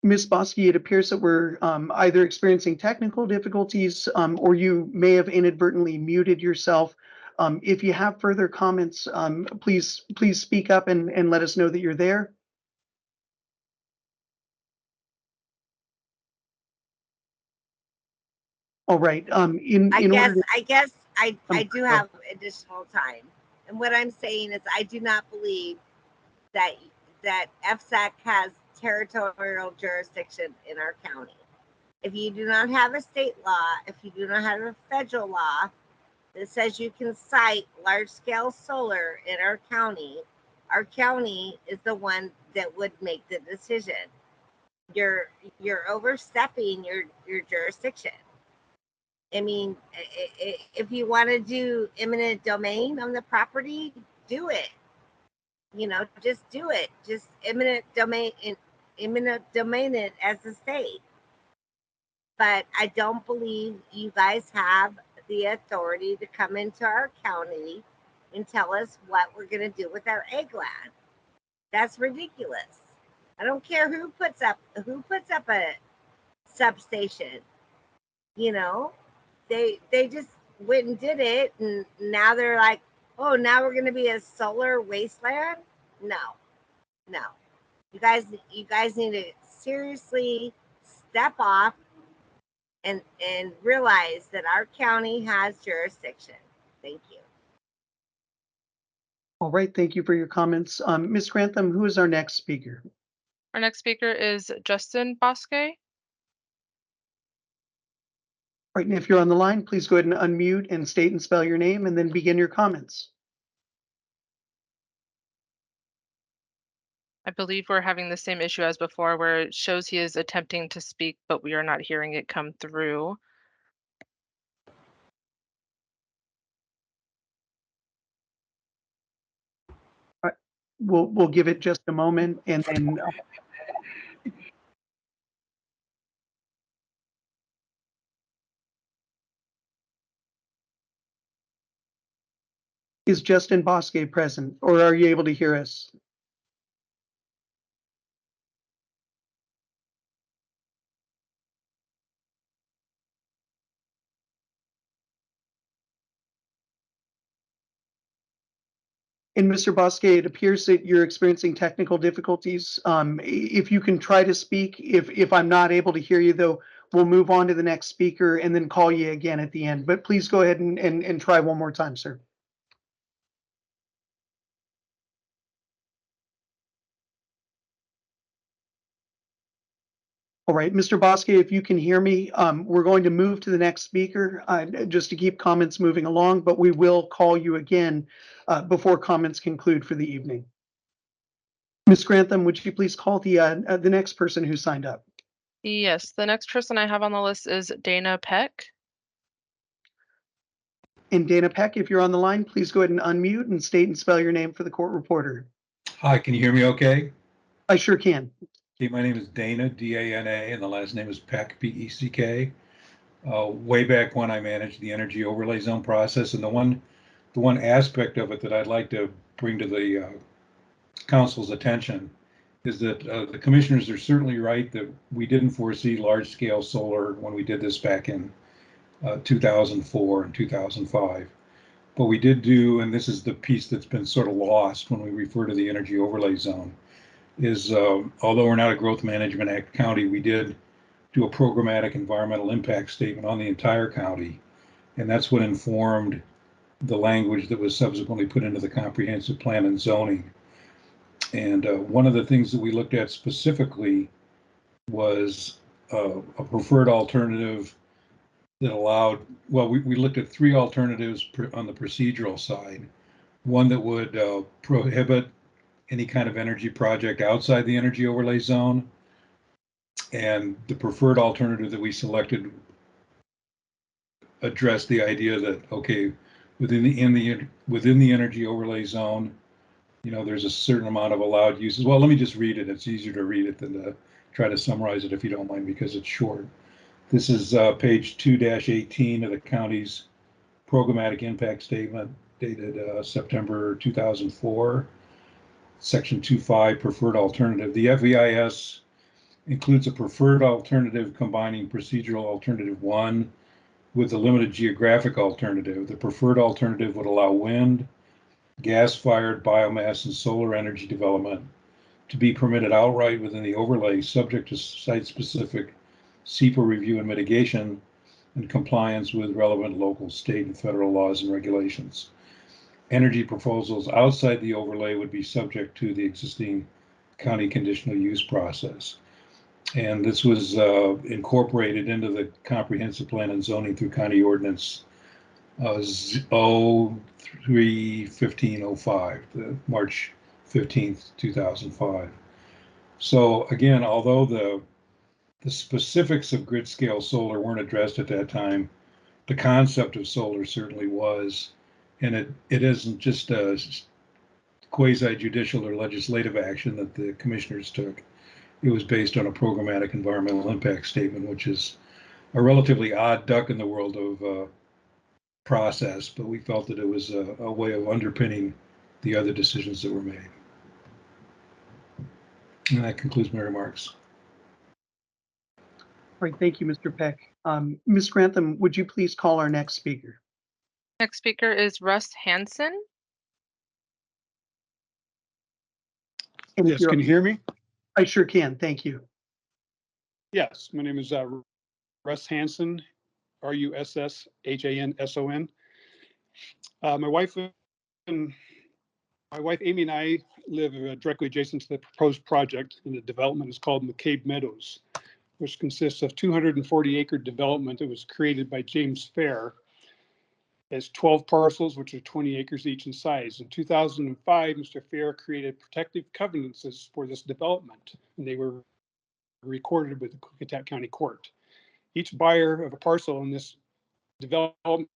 Ms. Bosky, it appears that we're either experiencing technical difficulties or you may have inadvertently muted yourself. If you have further comments, please speak up and let us know that you're there. All right. I guess I do go have additional time. And what I'm saying is I do not believe that FSAC has territorial jurisdiction in our county. If you do not have a state law, if you do not have a federal law that says you can site large scale solar in our county is the one that would make the decision. You're overstepping your jurisdiction. I mean, if you want to do eminent domain on the property, do it. You know, just do it. Just eminent domain it as a state. But I don't believe you guys have the authority to come into our county and tell us what we're going to do with our egg land. That's ridiculous. I don't care who puts up a substation. You know, they just went and did it, and now they're like, oh, now we're going to be a solar wasteland. No. You guys need to seriously step off and realize that our county has jurisdiction. Thank you. All right. Thank you for your comments. Ms. Grantham, who is our next speaker? Our next speaker is Justin Bosque. Right. And if you're on the line, please go ahead and unmute and state and spell your name and then begin your comments. I believe we're having the same issue as before where it shows he is attempting to speak, but we are not hearing it come through. All right. We'll give it just a moment and then is Justin Bosque present, or are you able to hear us? And Mr. Bosque, it appears that you're experiencing technical difficulties. If you can try to speak, if I'm not able to hear you, though, we'll move on to the next speaker and then call you again at the end. But please go ahead and try one more time, sir. All right, Mr. Bosque, if you can hear me, we're going to move to the next speaker just to keep comments moving along, but we will call you again before comments conclude for the evening. Ms. Grantham, would you please call the next person who signed up? Yes, the next person I have on the list is Dana Peck. And Dana Peck, if you're on the line, please go ahead and unmute and state and spell your name for the court reporter. Hi, can you hear me okay? I sure can. Okay, my name is Dana, D-A-N-A, and the last name is Peck, P-E-C-K. Way back when I managed the energy overlay zone process, and the one aspect of it that I'd like to bring to the council's attention is that the commissioners are certainly right that we didn't foresee large-scale solar when we did this back in 2004 and 2005. But we did do, and this is the piece that's been sort of lost when we refer to the energy overlay zone, is although we're not a growth management act county, we did do a programmatic environmental impact statement on the entire county. And that's what informed the language that was subsequently put into the comprehensive plan and zoning. And one of the things that we looked at specifically was a preferred alternative that allowed, well, we looked at three alternatives on the procedural side. One that would prohibit any kind of energy project outside the energy overlay zone. And the preferred alternative that we selected addressed the idea that, okay, within the energy overlay zone, you know, there's a certain amount of allowed uses. Well, let me just read it. It's easier to read it than to try to summarize it if you don't mind, because it's short. This is page 2-18 of the county's programmatic impact statement dated September 2004, section 2.5, preferred alternative. The FEIS includes a preferred alternative combining procedural alternative 1 with the limited geographic alternative. The preferred alternative would allow wind, gas-fired biomass, and solar energy development to be permitted outright within the overlay, subject to site-specific SEPA review and mitigation and compliance with relevant local, state, and federal laws and regulations. Energy proposals outside the overlay would be subject to the existing county conditional use process. And this was incorporated into the comprehensive plan and zoning through county ordinance 03-1505, the March 15th, 2005. So again, although the specifics of grid scale solar weren't addressed at that time, the concept of solar certainly was, and it isn't just a quasi-judicial or legislative action that the commissioners took. It was based on a programmatic environmental impact statement, which is a relatively odd duck in the world of process, but we felt that it was a way of underpinning the other decisions that were made. And that concludes my remarks. All right, thank you, Mr. Peck. Ms. Grantham, would you please call our next speaker? Next speaker is Russ Hansen. And yes, can you hear me? I sure can, thank you. Yes, my name is Russ Hansen, RUSSHANSON. My wife Amy and I live directly adjacent to the proposed project, and the development is called McCabe Meadows, which consists of 240-acre development that was created by James Fair as 12 parcels, which are 20 acres each in size. In 2005, Mr. Fair created protective covenants for this development, and they were recorded with the Klickitat County Court. Each buyer of a parcel in this development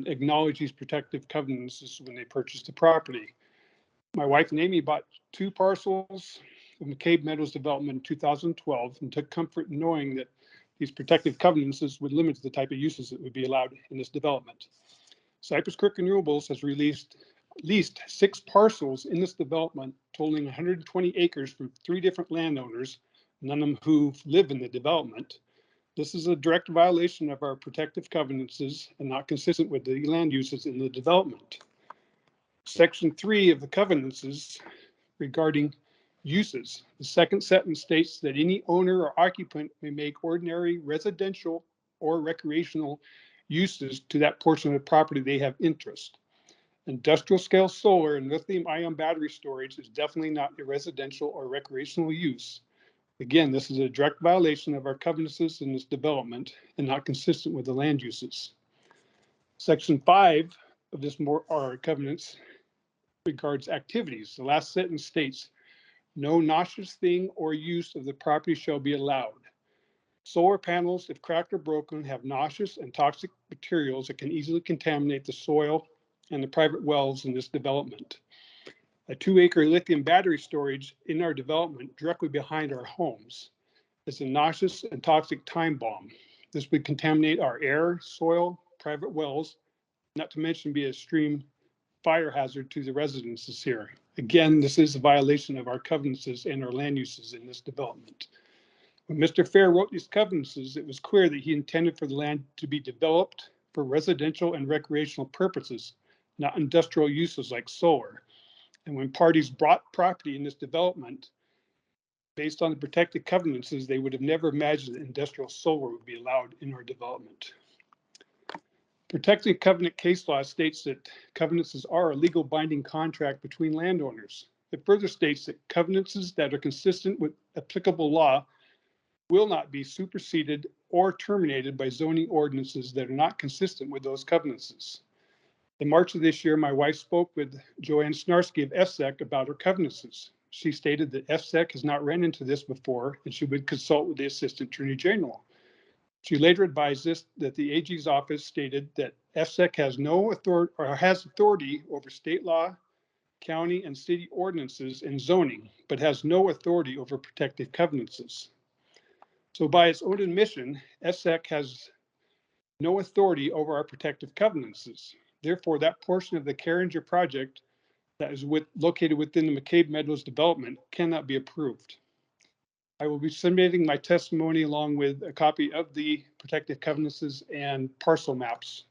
acknowledged these protective covenants when they purchased the property. My wife and Amy bought 2 parcels of McCabe Meadows development in 2012 and took comfort in knowing that these protective covenants would limit the type of uses that would be allowed in this development. Cypress Creek Renewables has leased 6 parcels in this development, totaling 120 acres from 3 different landowners, none of them who live in the development. This is a direct violation of our protective covenants and not consistent with the land uses in the development. Section 3 of the covenants regarding uses. The second sentence states that any owner or occupant may make ordinary residential or recreational uses to that portion of the property they have interest. Industrial scale solar and lithium ion battery storage is definitely not a residential or recreational use. Again, this is a direct violation of our covenants in this development and not consistent with the land uses. Section 5 of this our covenants regards activities. The last sentence states, no noxious thing or use of the property shall be allowed. Solar panels, if cracked or broken, have noxious and toxic materials that can easily contaminate the soil and the private wells in this development. a 2-acre lithium battery storage in our development directly behind our homes. It's a noxious and toxic time bomb. This would contaminate our air, soil, private wells, not to mention be a extreme fire hazard to the residences here. Again, this is a violation of our covenants and our land uses in this development. When Mr. Fair wrote these covenants, it was clear that he intended for the land to be developed for residential and recreational purposes, not industrial uses like solar. And when parties bought property in this development, based on the protected covenants, they would have never imagined that industrial solar would be allowed in our development. Protected covenant case law states that covenants are a legal binding contract between landowners. It further states that covenants that are consistent with applicable law will not be superseded or terminated by zoning ordinances that are not consistent with those covenants. In March of this year, my wife spoke with Joanne Snarsky of FSEC about her covenants. She stated that FSEC has not ran into this before and she would consult with the Assistant Attorney General. She later advised us that the AG's office stated that FSEC has no authority or has authority over state law, county and city ordinances and zoning, but has no authority over protected covenants. So by its own admission, FSEC has no authority over our protective covenants. Therefore, that portion of the Carriger project that is located within the McCabe Meadows development cannot be approved. I will be submitting my testimony along with a copy of the protective covenants and parcel maps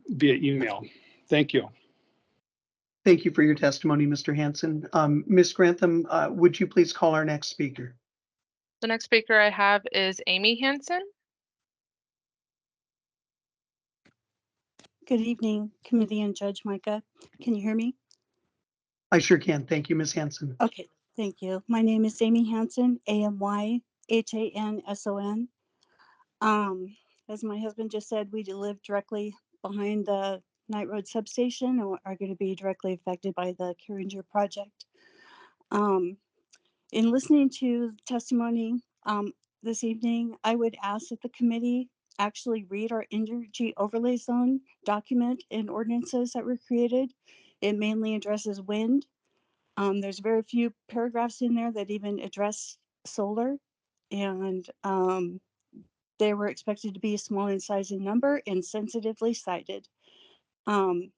via email. Thank you. Thank you for your testimony, Mr. Hanson. Ms. Grantham, would you please call our next speaker? The next speaker I have is Amy Hanson. Good evening, committee and Judge Micah. Can you hear me? I sure can. Thank you, Ms. Hanson. Okay, thank you. My name is Amy Hanson, AMYHANSON. As my husband just said, we live directly behind the Night Road substation and are going to be directly affected by the Carriger project. In listening to the testimony this evening, I would ask that the committee actually read our energy overlay zone document and ordinances that were created. It mainly addresses wind. There's very few paragraphs in there that even address solar, and they were expected to be small in size and number and sensitively cited. The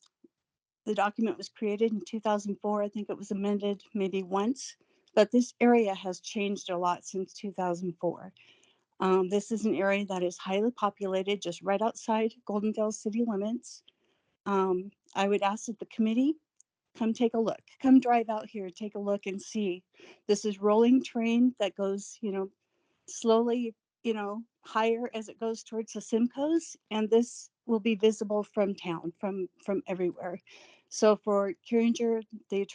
document was created in 2004. I think it was amended maybe once, but this area has changed a lot since 2004. This is an area that is highly populated, just right outside Goldendale city limits. I would ask that the committee come take a look, come drive out here, take a look and see. This is rolling terrain that goes, slowly, higher as it goes towards the Simcoes, and this will be visible from town, from everywhere. So for Carriger, the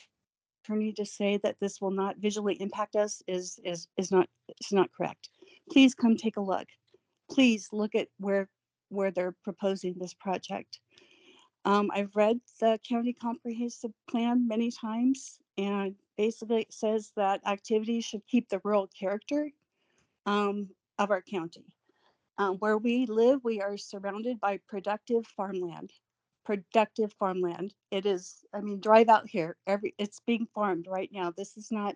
attorney to say that this will not visually impact us is not correct. Please come take a look. Please look at where they're proposing this project. I've read the county comprehensive plan many times, and basically it says that activities should keep the rural character of our county. Where we live, we are surrounded by productive farmland. Productive farmland. It is, drive out here. It's being farmed right now. This is not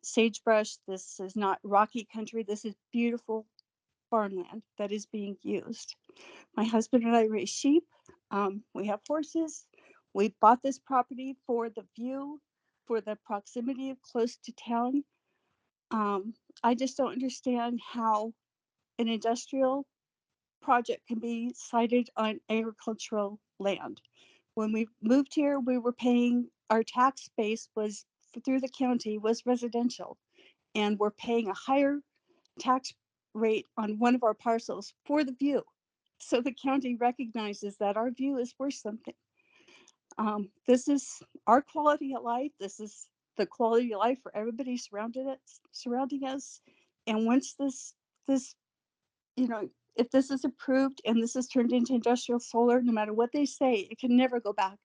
sagebrush. This is not rocky country. This is beautiful farmland that is being used. My husband and I raise sheep. We have horses. We bought this property for the view, for the proximity of close to town. I just don't understand how an industrial project can be sited on agricultural land. When we moved here, we were paying, our tax base was through the county was residential, and we're paying a higher tax rate on one of our parcels for the view. So the county recognizes that our view is worth something. This is our quality of life. This is the quality of life for everybody surrounding us. And once this, if this is approved and this is turned into industrial solar, no matter what they say, it can never go back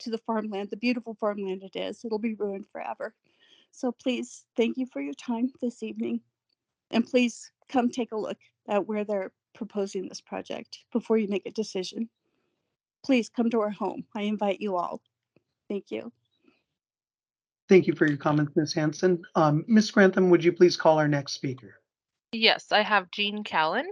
to the farmland, the beautiful farmland it is. It'll be ruined forever. So please, thank you for your time this evening. And please come take a look at where they're proposing this project before you make a decision. Please come to our home. I invite you all. Thank you. Thank you for your comments, Ms. Hanson. Ms. Grantham, would you please call our next speaker? Yes, I have Jean Callan.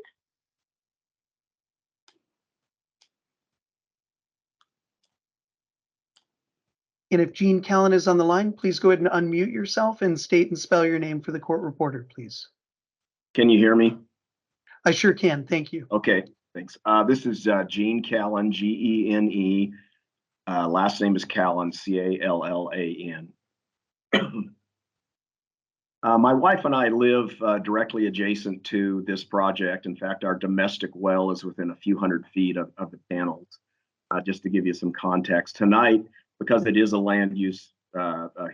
And if Jean Callan is on the line, please go ahead and unmute yourself and state and spell your name for the court reporter, please. Can you hear me? I sure can. Thank you. Okay, thanks. This is Gene Callan, Gene. Last name is Callan, Callan. My wife and I live directly adjacent to this project. In fact, our domestic well is within a few hundred feet of the panels. Just to give you some context, tonight, because it is a land use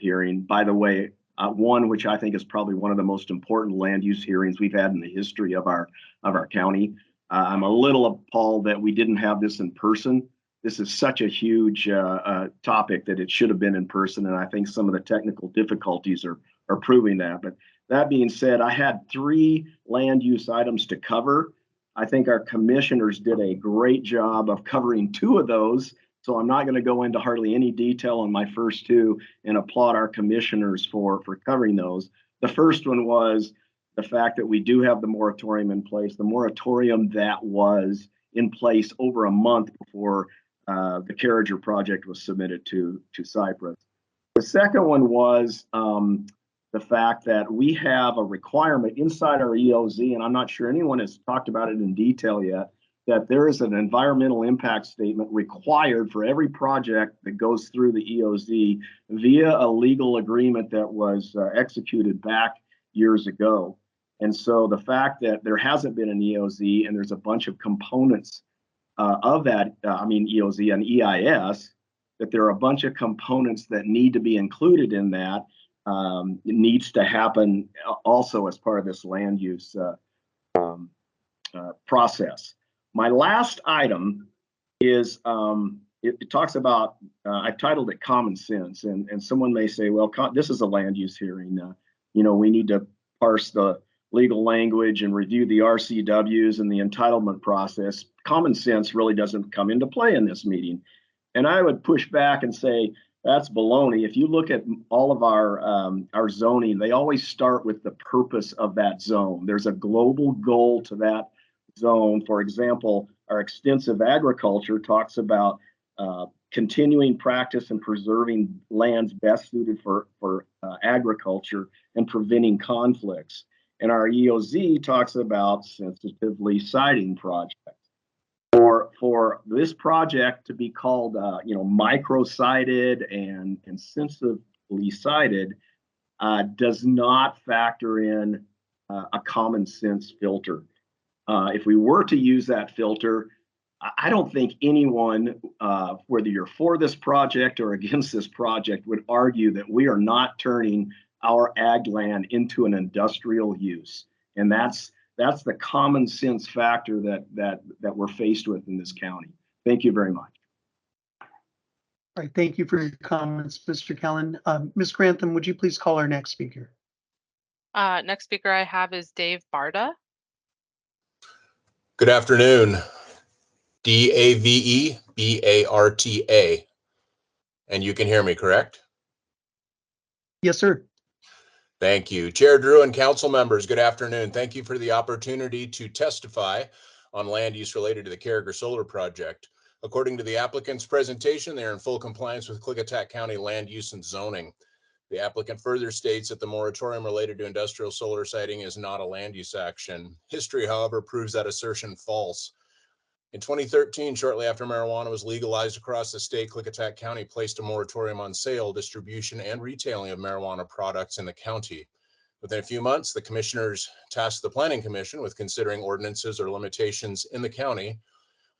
hearing, by the way, one which I think is probably one of the most important land use hearings we've had in the history of our county. I'm a little appalled that we didn't have this in person. This is such a huge topic that it should have been in person, and I think some of the technical difficulties are proving that. But that being said, I had 3 land use items to cover. I think our commissioners did a great job of covering 2 of those. So I'm not going to go into hardly any detail on my first 2 and applaud our commissioners for covering those. The first one was the fact that we do have the moratorium in place, the moratorium that was in place over a month before the Carriger project was submitted to Cypress. The second one was the fact that we have a requirement inside our EOZ, and I'm not sure anyone has talked about it in detail yet, that there is an environmental impact statement required for every project that goes through the EOZ via a legal agreement that was executed back years ago. And so the fact that there hasn't been an EOZ and there's a bunch of components of that, EOZ and EIS, that there are a bunch of components that need to be included in that. It needs to happen also as part of this land use process. My last item is it talks about, I've titled it common sense, and someone may say, well, this is a land use hearing. We need to parse the legal language and review the RCWs and the entitlement process. Common sense really doesn't come into play in this meeting. And I would push back and say, that's baloney. If you look at all of our zoning, they always start with the purpose of that zone. There's a global goal to that zone. For example, our extensive agriculture talks about continuing practice and preserving lands best suited for agriculture and preventing conflicts. And our EOZ talks about sensitively siting projects. For this project to be called, micro-sited and sensitively sited does not factor in a common sense filter. If we were to use that filter, I don't think anyone, whether you're for this project or against this project, would argue that we are not turning our ag land into an industrial use. And that's the common sense factor that we're faced with in this county. Thank you very much. All right, thank you for your comments, Mr. Callan. Ms. Grantham, would you please call our next speaker? Next speaker I have is Dave Barta. Good afternoon. DAVEBARTA. And you can hear me, correct? Yes, sir. Thank you. Chair Drew and council members, good afternoon. Thank you for the opportunity to testify on land use related to the Carriger Solar Project. According to the applicant's presentation, they are in full compliance with Klickitat County land use and zoning. The applicant further states that the moratorium related to industrial solar siting is not a land use action. History, however, proves that assertion false. In 2013, shortly after marijuana was legalized across the state, Klickitat County placed a moratorium on sale, distribution, and retailing of marijuana products in the county. Within a few months, the commissioners tasked the Planning Commission with considering ordinances or limitations in the county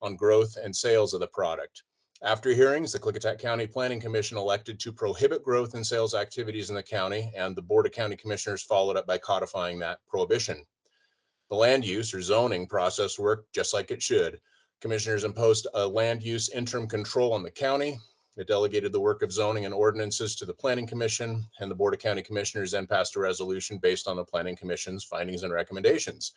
on growth and sales of the product. After hearings, the Klickitat County Planning Commission elected to prohibit growth and sales activities in the county, and the Board of County Commissioners followed up by codifying that prohibition. The land use or zoning process worked just like it should. Commissioners imposed a land use interim control on the county. It delegated the work of zoning and ordinances to the Planning Commission, and the Board of County Commissioners then passed a resolution based on the Planning Commission's findings and recommendations.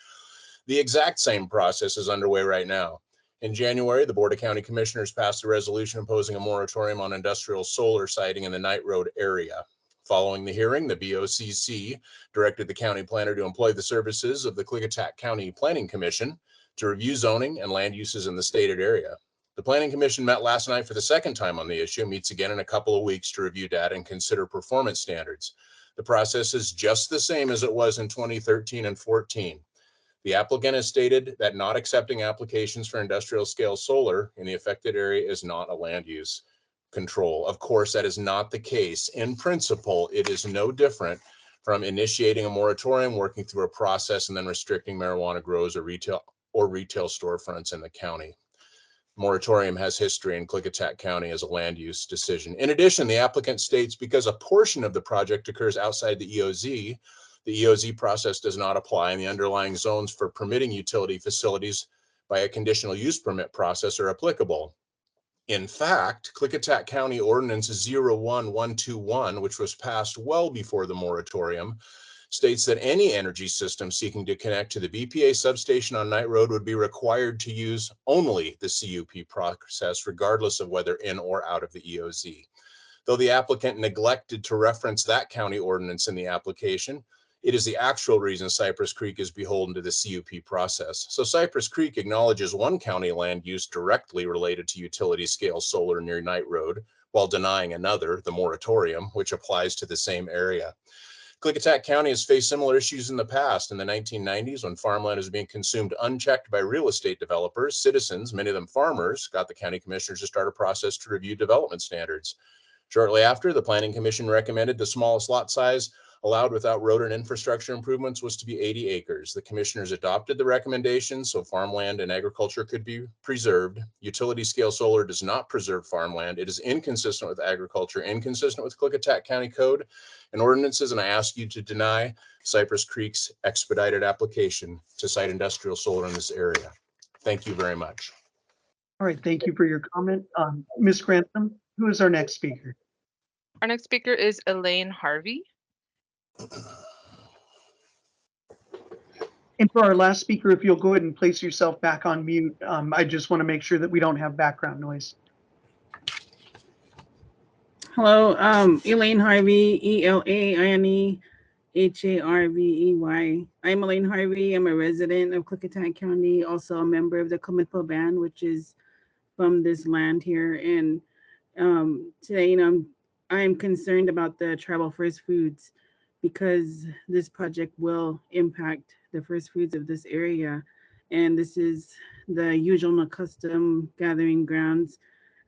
The exact same process is underway right now. In January, the Board of County Commissioners passed a resolution imposing a moratorium on industrial solar siting in the Knight Road area. Following the hearing, the BOCC directed the county planner to employ the services of the Klickitat County Planning Commission to review zoning and land uses in the stated area. The Planning Commission met last night for the second time on the issue, meets again in a couple of weeks to review data and consider performance standards. The process is just the same as it was in 2013 and 14. The applicant has stated that not accepting applications for industrial scale solar in the affected area is not a land use control. Of course, that is not the case. In principle, it is no different from initiating a moratorium, working through a process, and then restricting marijuana grows or retail storefronts in the county. Moratorium has history in Klickitat County as a land use decision. In addition, the applicant states because a portion of the project occurs outside the EOZ process does not apply, and the underlying zones for permitting utility facilities by a conditional use permit process are applicable. In fact, Klickitat County Ordinance 01121, which was passed well before the moratorium, states that any energy system seeking to connect to the BPA substation on Knight Road would be required to use only the CUP process, regardless of whether in or out of the EOZ. Though the applicant neglected to reference that county ordinance in the application, it is the actual reason Cypress Creek is beholden to the CUP process. So Cypress Creek acknowledges one county land use directly related to utility scale solar near Knight Road, while denying another, the moratorium, which applies to the same area. Klickitat County has faced similar issues in the past. In the 1990s, when farmland was being consumed unchecked by real estate developers, citizens, many of them farmers, got the county commissioners to start a process to review development standards. Shortly after, the Planning Commission recommended the smallest lot size allowed without road and infrastructure improvements was to be 80 acres. The commissioners adopted the recommendation so farmland and agriculture could be preserved. Utility scale solar does not preserve farmland. It is inconsistent with agriculture, inconsistent with Klickitat County Code and ordinances, and I ask you to deny Cypress Creek's expedited application to site industrial solar in this area. Thank you very much. All right, thank you for your comment. Ms. Grantham, who is our next speaker? Our next speaker is Elaine Harvey. And for our last speaker, if you'll go ahead and place yourself back on mute, I just want to make sure that we don't have background noise. Hello, Elaine Harvey, ELAINE I'm Elaine Harvey. I'm a resident of Klickitat County, also a member of the Comithpo Band, which is from this land here. And today, I'm concerned about the tribal first foods because this project will impact the first foods of this area. And this is the usual and custom gathering grounds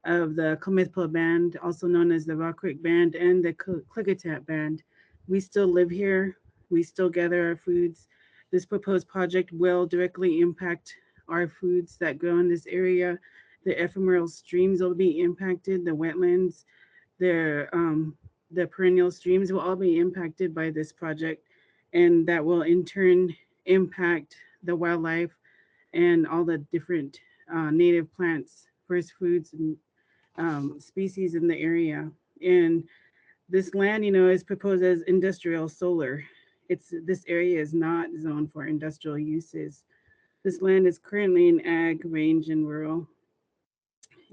of the Comithpo Band, also known as the Rock Creek Band and the Klickitat Band. We still live here. We still gather our foods. This proposed project will directly impact our foods that grow in this area. The ephemeral streams will be impacted. The wetlands, the perennial streams will all be impacted by this project, and that will in turn impact the wildlife and all the different native plants, first foods, and species in the area. And this land, is proposed as industrial solar. This area is not zoned for industrial uses. This land is currently in ag, range, and rural.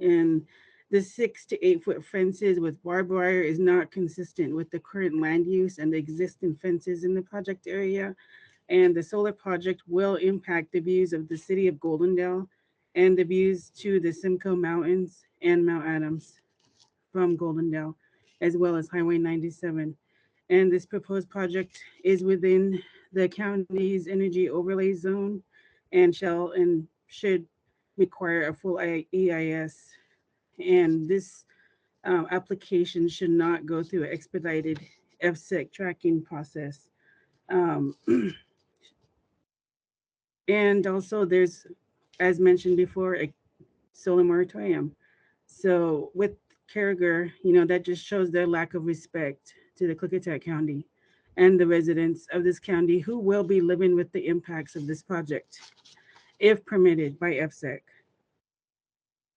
And the 6 to 8 foot fences with barbed wire is not consistent with the current land use and the existing fences in the project area. And the solar project will impact the views of the city of Goldendale and the views to the Simcoe Mountains and Mount Adams from Goldendale, as well as Highway 97. And this proposed project is within the county's energy overlay zone and should require a full EIS. And this application should not go through an expedited FSEC tracking process. And also there's, as mentioned before, a solar moratorium. So with Carriger, that just shows their lack of respect to the Klickitat County and the residents of this county who will be living with the impacts of this project if permitted by FSEC.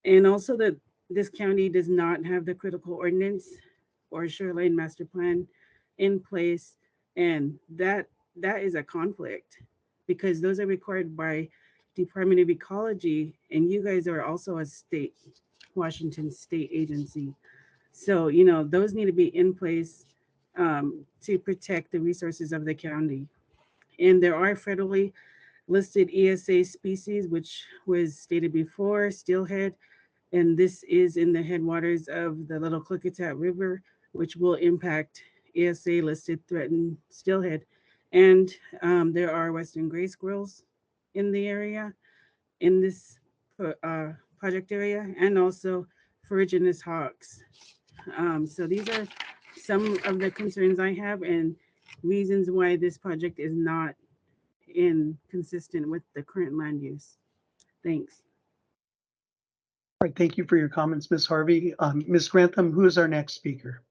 And also that this county does not have the critical ordinance or shoreline master plan in place. And that is a conflict because those are required by Department of Ecology, and you guys are also a state, Washington state agency. So, those need to be in place to protect the resources of the county. And there are federally listed ESA species, which was stated before, steelhead, and this is in the headwaters of the Little Klickitat River, which will impact ESA listed threatened steelhead. And there are western gray squirrels in the area, in this project area, and also ferruginous hawks. So these are some of the concerns I have and reasons why this project is not consistent with the current land use. Thanks. All right, thank you for your comments, Ms. Harvey. Ms. Grantham, who is our next speaker?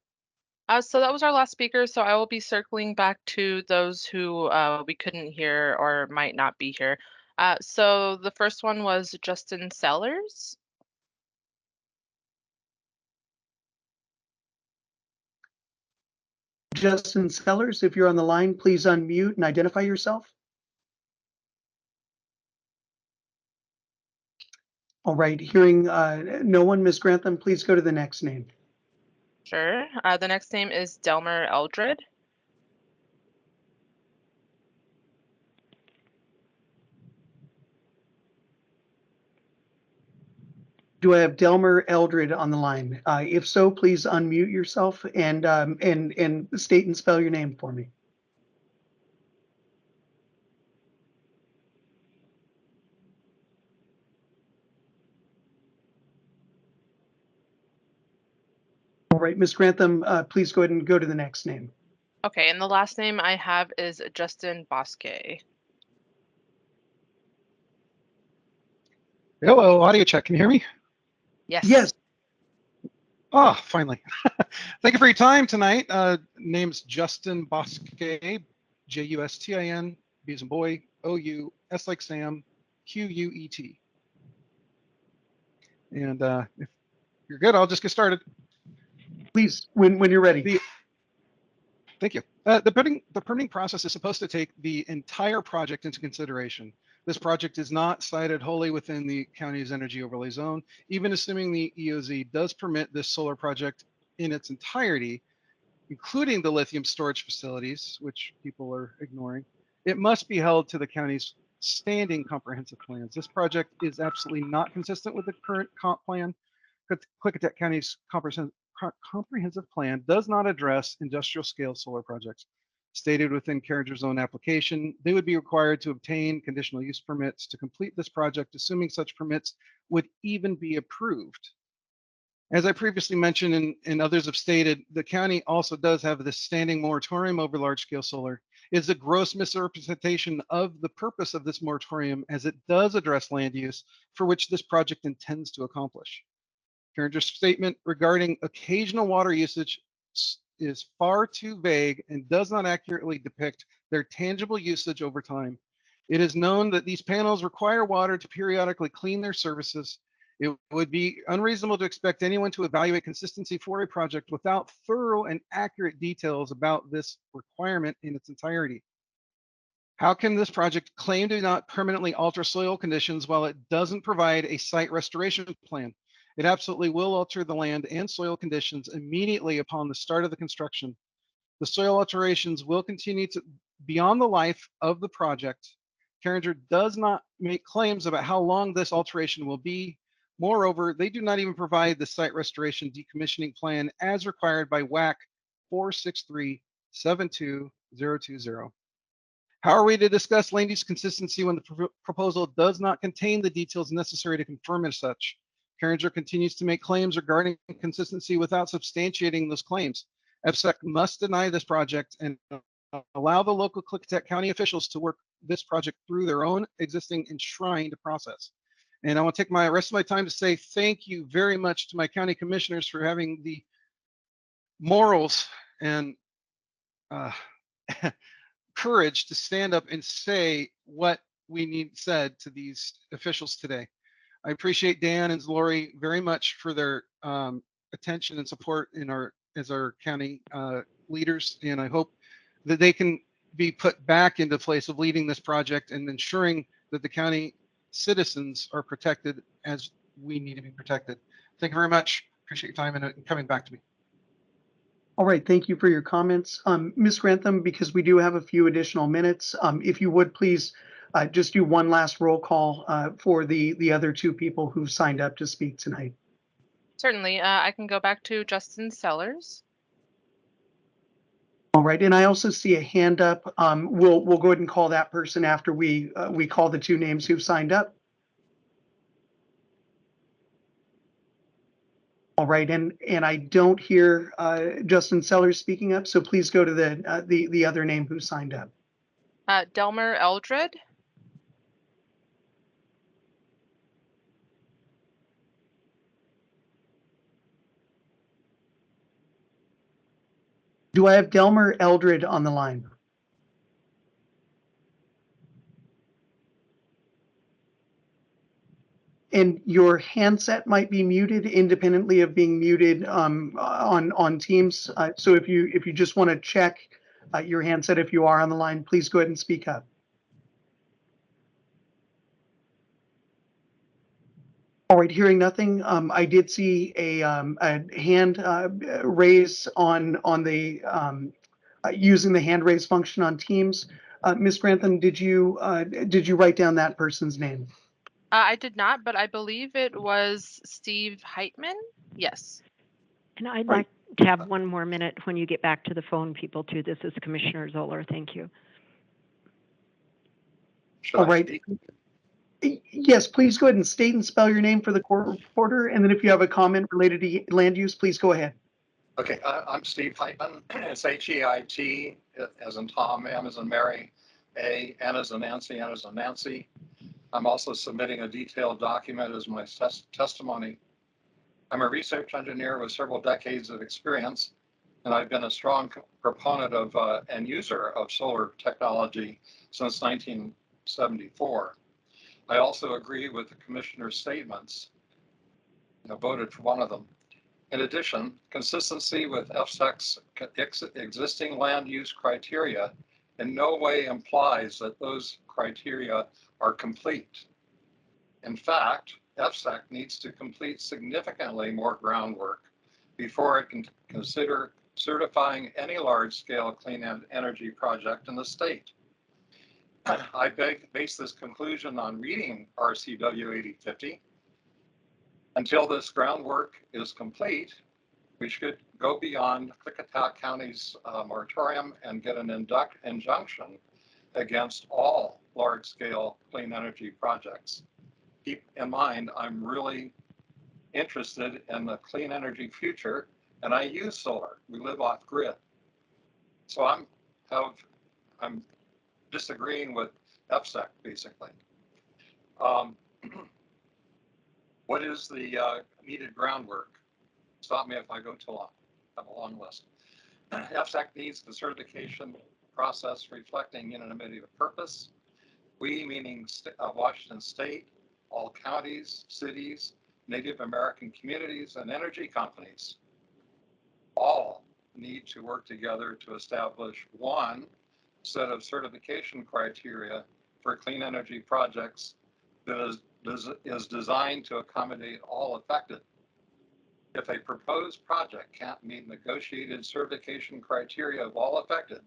So that was our last speaker. So I will be circling back to those who we couldn't hear or might not be here. So the first one was Justin Sellers. Justin Sellers, if you're on the line, please unmute and identify yourself. All right, hearing no one, Ms. Grantham, please go to the next name. Sure. The next name is Delmer Eldred. Do I have Delmer Eldred on the line? If so, please unmute yourself and state and spell your name for me. All right, Ms. Grantham, please go ahead and go to the next name. Okay, and the last name I have is Justin Bosque. Hello, audio check. Can you hear me? Yes. Yes. Oh, finally. Thank you for your time tonight. Name's Justin Bosque, Justin, B as in boy, OU, S like Sam, QUET. And if you're good, I'll just get started. Please, when you're ready. Thank you. The permitting process is supposed to take the entire project into consideration. This project is not sited wholly within the county's energy overlay zone. Even assuming the EOZ does permit this solar project in its entirety, including the lithium storage facilities, which people are ignoring, it must be held to the county's standing comprehensive plans. This project is absolutely not consistent with the current comp plan. Klickitat County's comprehensive plan does not address industrial scale solar projects. Stated within Carriger's own application, they would be required to obtain conditional use permits to complete this project, assuming such permits would even be approved. As I previously mentioned and others have stated, the county also does have this standing moratorium over large scale solar. It's a gross misrepresentation of the purpose of this moratorium, as it does address land use for which this project intends to accomplish. Carriger's statement regarding occasional water usage is far too vague and does not accurately depict their tangible usage over time. It is known that these panels require water to periodically clean their surfaces. It would be unreasonable to expect anyone to evaluate consistency for a project without thorough and accurate details about this requirement in its entirety. How can this project claim to not permanently alter soil conditions while it doesn't provide a site restoration plan? It absolutely will alter the land and soil conditions immediately upon the start of the construction. The soil alterations will continue to beyond the life of the project. Carriger does not make claims about how long this alteration will be. Moreover, they do not even provide the site restoration decommissioning plan as required by WAC 463-72020. How are we to discuss land use consistency when the proposal does not contain the details necessary to confirm as such? Carriger continues to make claims regarding consistency without substantiating those claims. FSEC must deny this project and allow the local Klickitat County officials to work this project through their own existing enshrined process. And I want to take my rest of my time to say thank you very much to my county commissioners for having the morals and courage to stand up and say what we need said to these officials today. I appreciate Dan and Lori very much for their attention and support as our county leaders, and I hope that they can be put back into place of leading this project and ensuring that the county citizens are protected as we need to be protected. Thank you very much. Appreciate your time and coming back to me. All right, thank you for your comments. Ms. Grantham, because we do have a few additional minutes, if you would please just do one last roll call for the other two people who've signed up to speak tonight. Certainly, I can go back to Justin Sellers. All right, and I also see a hand up. We'll go ahead and call that person after we call the two names who've signed up. All right, and I don't hear Justin Sellers speaking up, so please go to the other name who signed up. Delmer Eldred. Do I have Delmer Eldred on the line? And your handset might be muted independently of being muted on Teams. So if you just want to check your handset if you are on the line, please go ahead and speak up. All right, hearing nothing. I did see a hand raise on the using the hand raise function on Teams. Ms. Grantham, did you write down that person's name? I did not, but I believe it was Steve Heitman. Yes. And I'd like to have one more minute when you get back to the phone people too. This is Commissioner Zoller. Thank you. All right. Yes, please go ahead and state and spell your name for the court reporter. And then if you have a comment related to land use, please go ahead. Okay, I'm Steve Heitman. It's H-E-I-T, as in Tom, M as in Mary, A, N as in Nancy, N as in Nancy. I'm also submitting a detailed document as my testimony. I'm a research engineer with several decades of experience, and I've been a strong proponent of and user of solar technology since 1974. I also agree with the commissioner's statements. I voted for one of them. In addition, consistency with FSEC's existing land use criteria in no way implies that those criteria are complete. In fact, FSEC needs to complete significantly more groundwork before it can consider certifying any large-scale clean energy project in the state. I base this conclusion on reading RCW 8050. Until this groundwork is complete, we should go beyond Klickitat County's moratorium and get an injunction against all large-scale clean energy projects. Keep in mind, I'm really interested in the clean energy future, and I use solar. We live off grid. So I'm disagreeing with FSEC, basically. What is the needed groundwork? Stop me if I go too long. I have a long list. FSEC needs the certification process reflecting unanimity of purpose. We, meaning Washington State, all counties, cities, Native American communities, and energy companies, all need to work together to establish one set of certification criteria for clean energy projects that is designed to accommodate all affected. If a proposed project can't meet negotiated certification criteria of all affected,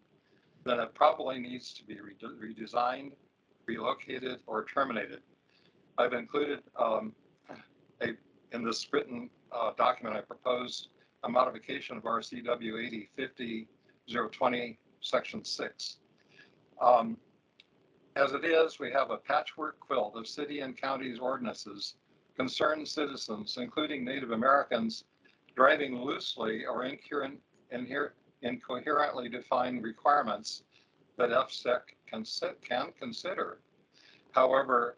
then it probably needs to be redesigned, relocated, or terminated. I've included in this written document, I proposed a modification of RCW 8050-020, Section 6. As it is, we have a patchwork quilt of city and counties ordinances, concerned citizens, including Native Americans, driving loosely or incoherently defined requirements that FSEC can consider. However,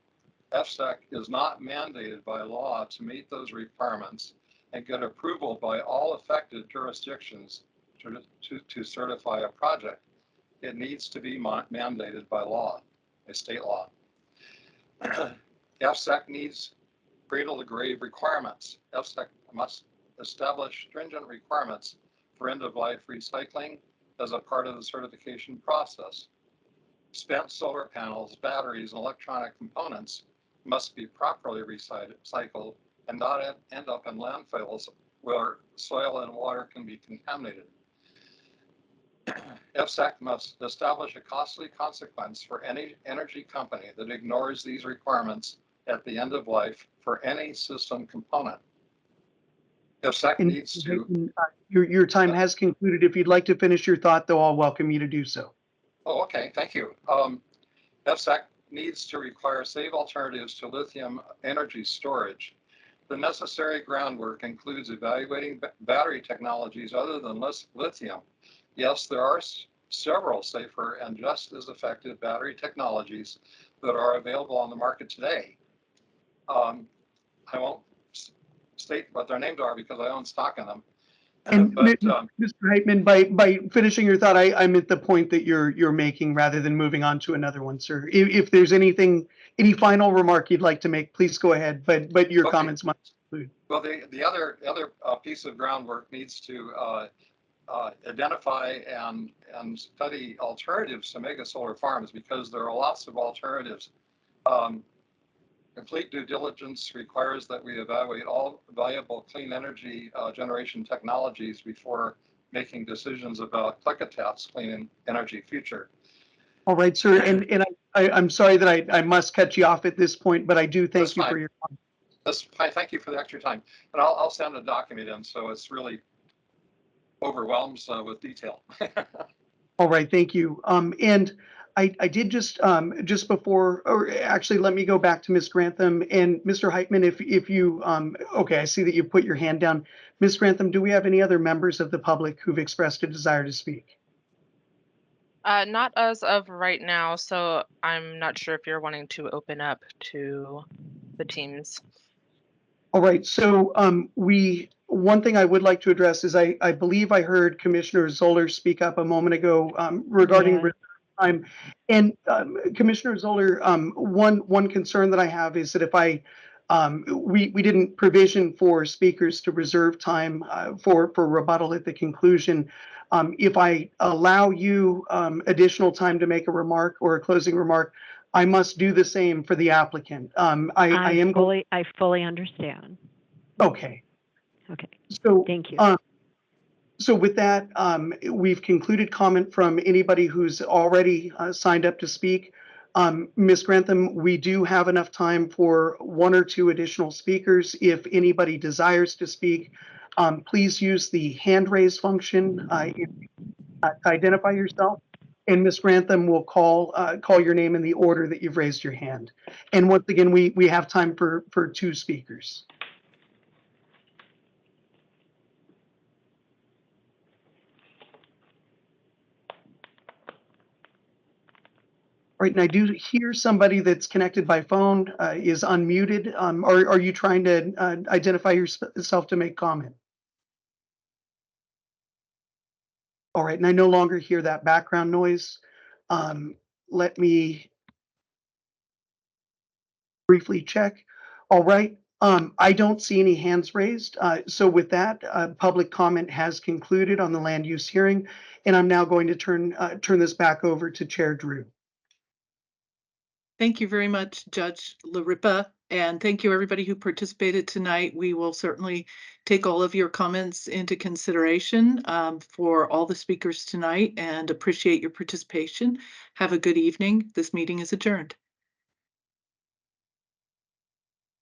FSEC is not mandated by law to meet those requirements and get approval by all affected jurisdictions to certify a project. It needs to be mandated by law, by state law. FSEC needs cradle-to-grave requirements. FSEC must establish stringent requirements for end-of-life recycling as a part of the certification process. Spent solar panels, batteries, and electronic components must be properly recycled and not end up in landfills where soil and water can be contaminated. FSAC must establish a costly consequence for any energy company that ignores these requirements at the end of life for any system component. FSAC And needs to. your time has concluded. If you'd like to finish your thought, though, I'll welcome you to do so. Oh, okay, thank you. FSAC needs to require safe alternatives to lithium energy storage. The necessary groundwork includes evaluating battery technologies other than lithium. Yes, there are several safer and just as effective battery technologies that are available on the market today. I won't state what their names are because I own stock in them. And But Mr. Heitman, by finishing your thought, I'm at the point that you're making rather than moving on to another one, sir. If there's any final remark you'd like to make, please go ahead. But your Okay. comments must conclude. Well, the other piece of groundwork needs to identify and study alternatives to mega solar farms because there are lots of alternatives. Complete due diligence requires that we evaluate all valuable clean energy generation technologies before making decisions about Clickitat's clean energy future. All right, sir. And I'm sorry that I must cut you off at this point, but I do thank That's you fine. for your comment. That's fine. Thank you for the extra time. And I'll send a document in so it's really overwhelms with detail. All right, thank you. And I did just before, or actually, let me go back to Ms. Grantham and Mr. Heitman. If you, okay, I see that you put your hand down. Ms. Grantham, do we have any other members of the public who've expressed a desire to speak? Not as of right now, so I'm not sure if you're wanting to open up to the teams. All right, so one thing I would like to address is I believe I heard Commissioner Zoller speak up a moment ago regarding Yes. time. And Commissioner Zoller, one concern that I have is that if we didn't provision for speakers to reserve time for rebuttal at the conclusion. If I allow you additional time to make a remark or a closing remark, I must do the same for the applicant. I fully understand. Okay. Okay. So Thank you. So with that, we've concluded comment from anybody who's already signed up to speak. Ms. Grantham, we do have enough time for one or two additional speakers. If anybody desires to speak, please use the hand raise function to identify yourself. And Ms. Grantham will call your name in the order that you've raised your hand. And once again, we have time for two speakers. Right, and I do hear somebody that's connected by phone is unmuted. Are you trying to identify yourself to make comment? All right, and I no longer hear that background noise. Let me briefly check. All right, I don't see any hands raised. So with that, public comment has concluded on the land use hearing, and I'm now going to turn this back over to Chair Drew. Thank you very much, Judge LaRipa, and thank you everybody who participated tonight. We will certainly take all of your comments into consideration for all the speakers tonight and appreciate your participation. Have a good evening. This meeting is adjourned.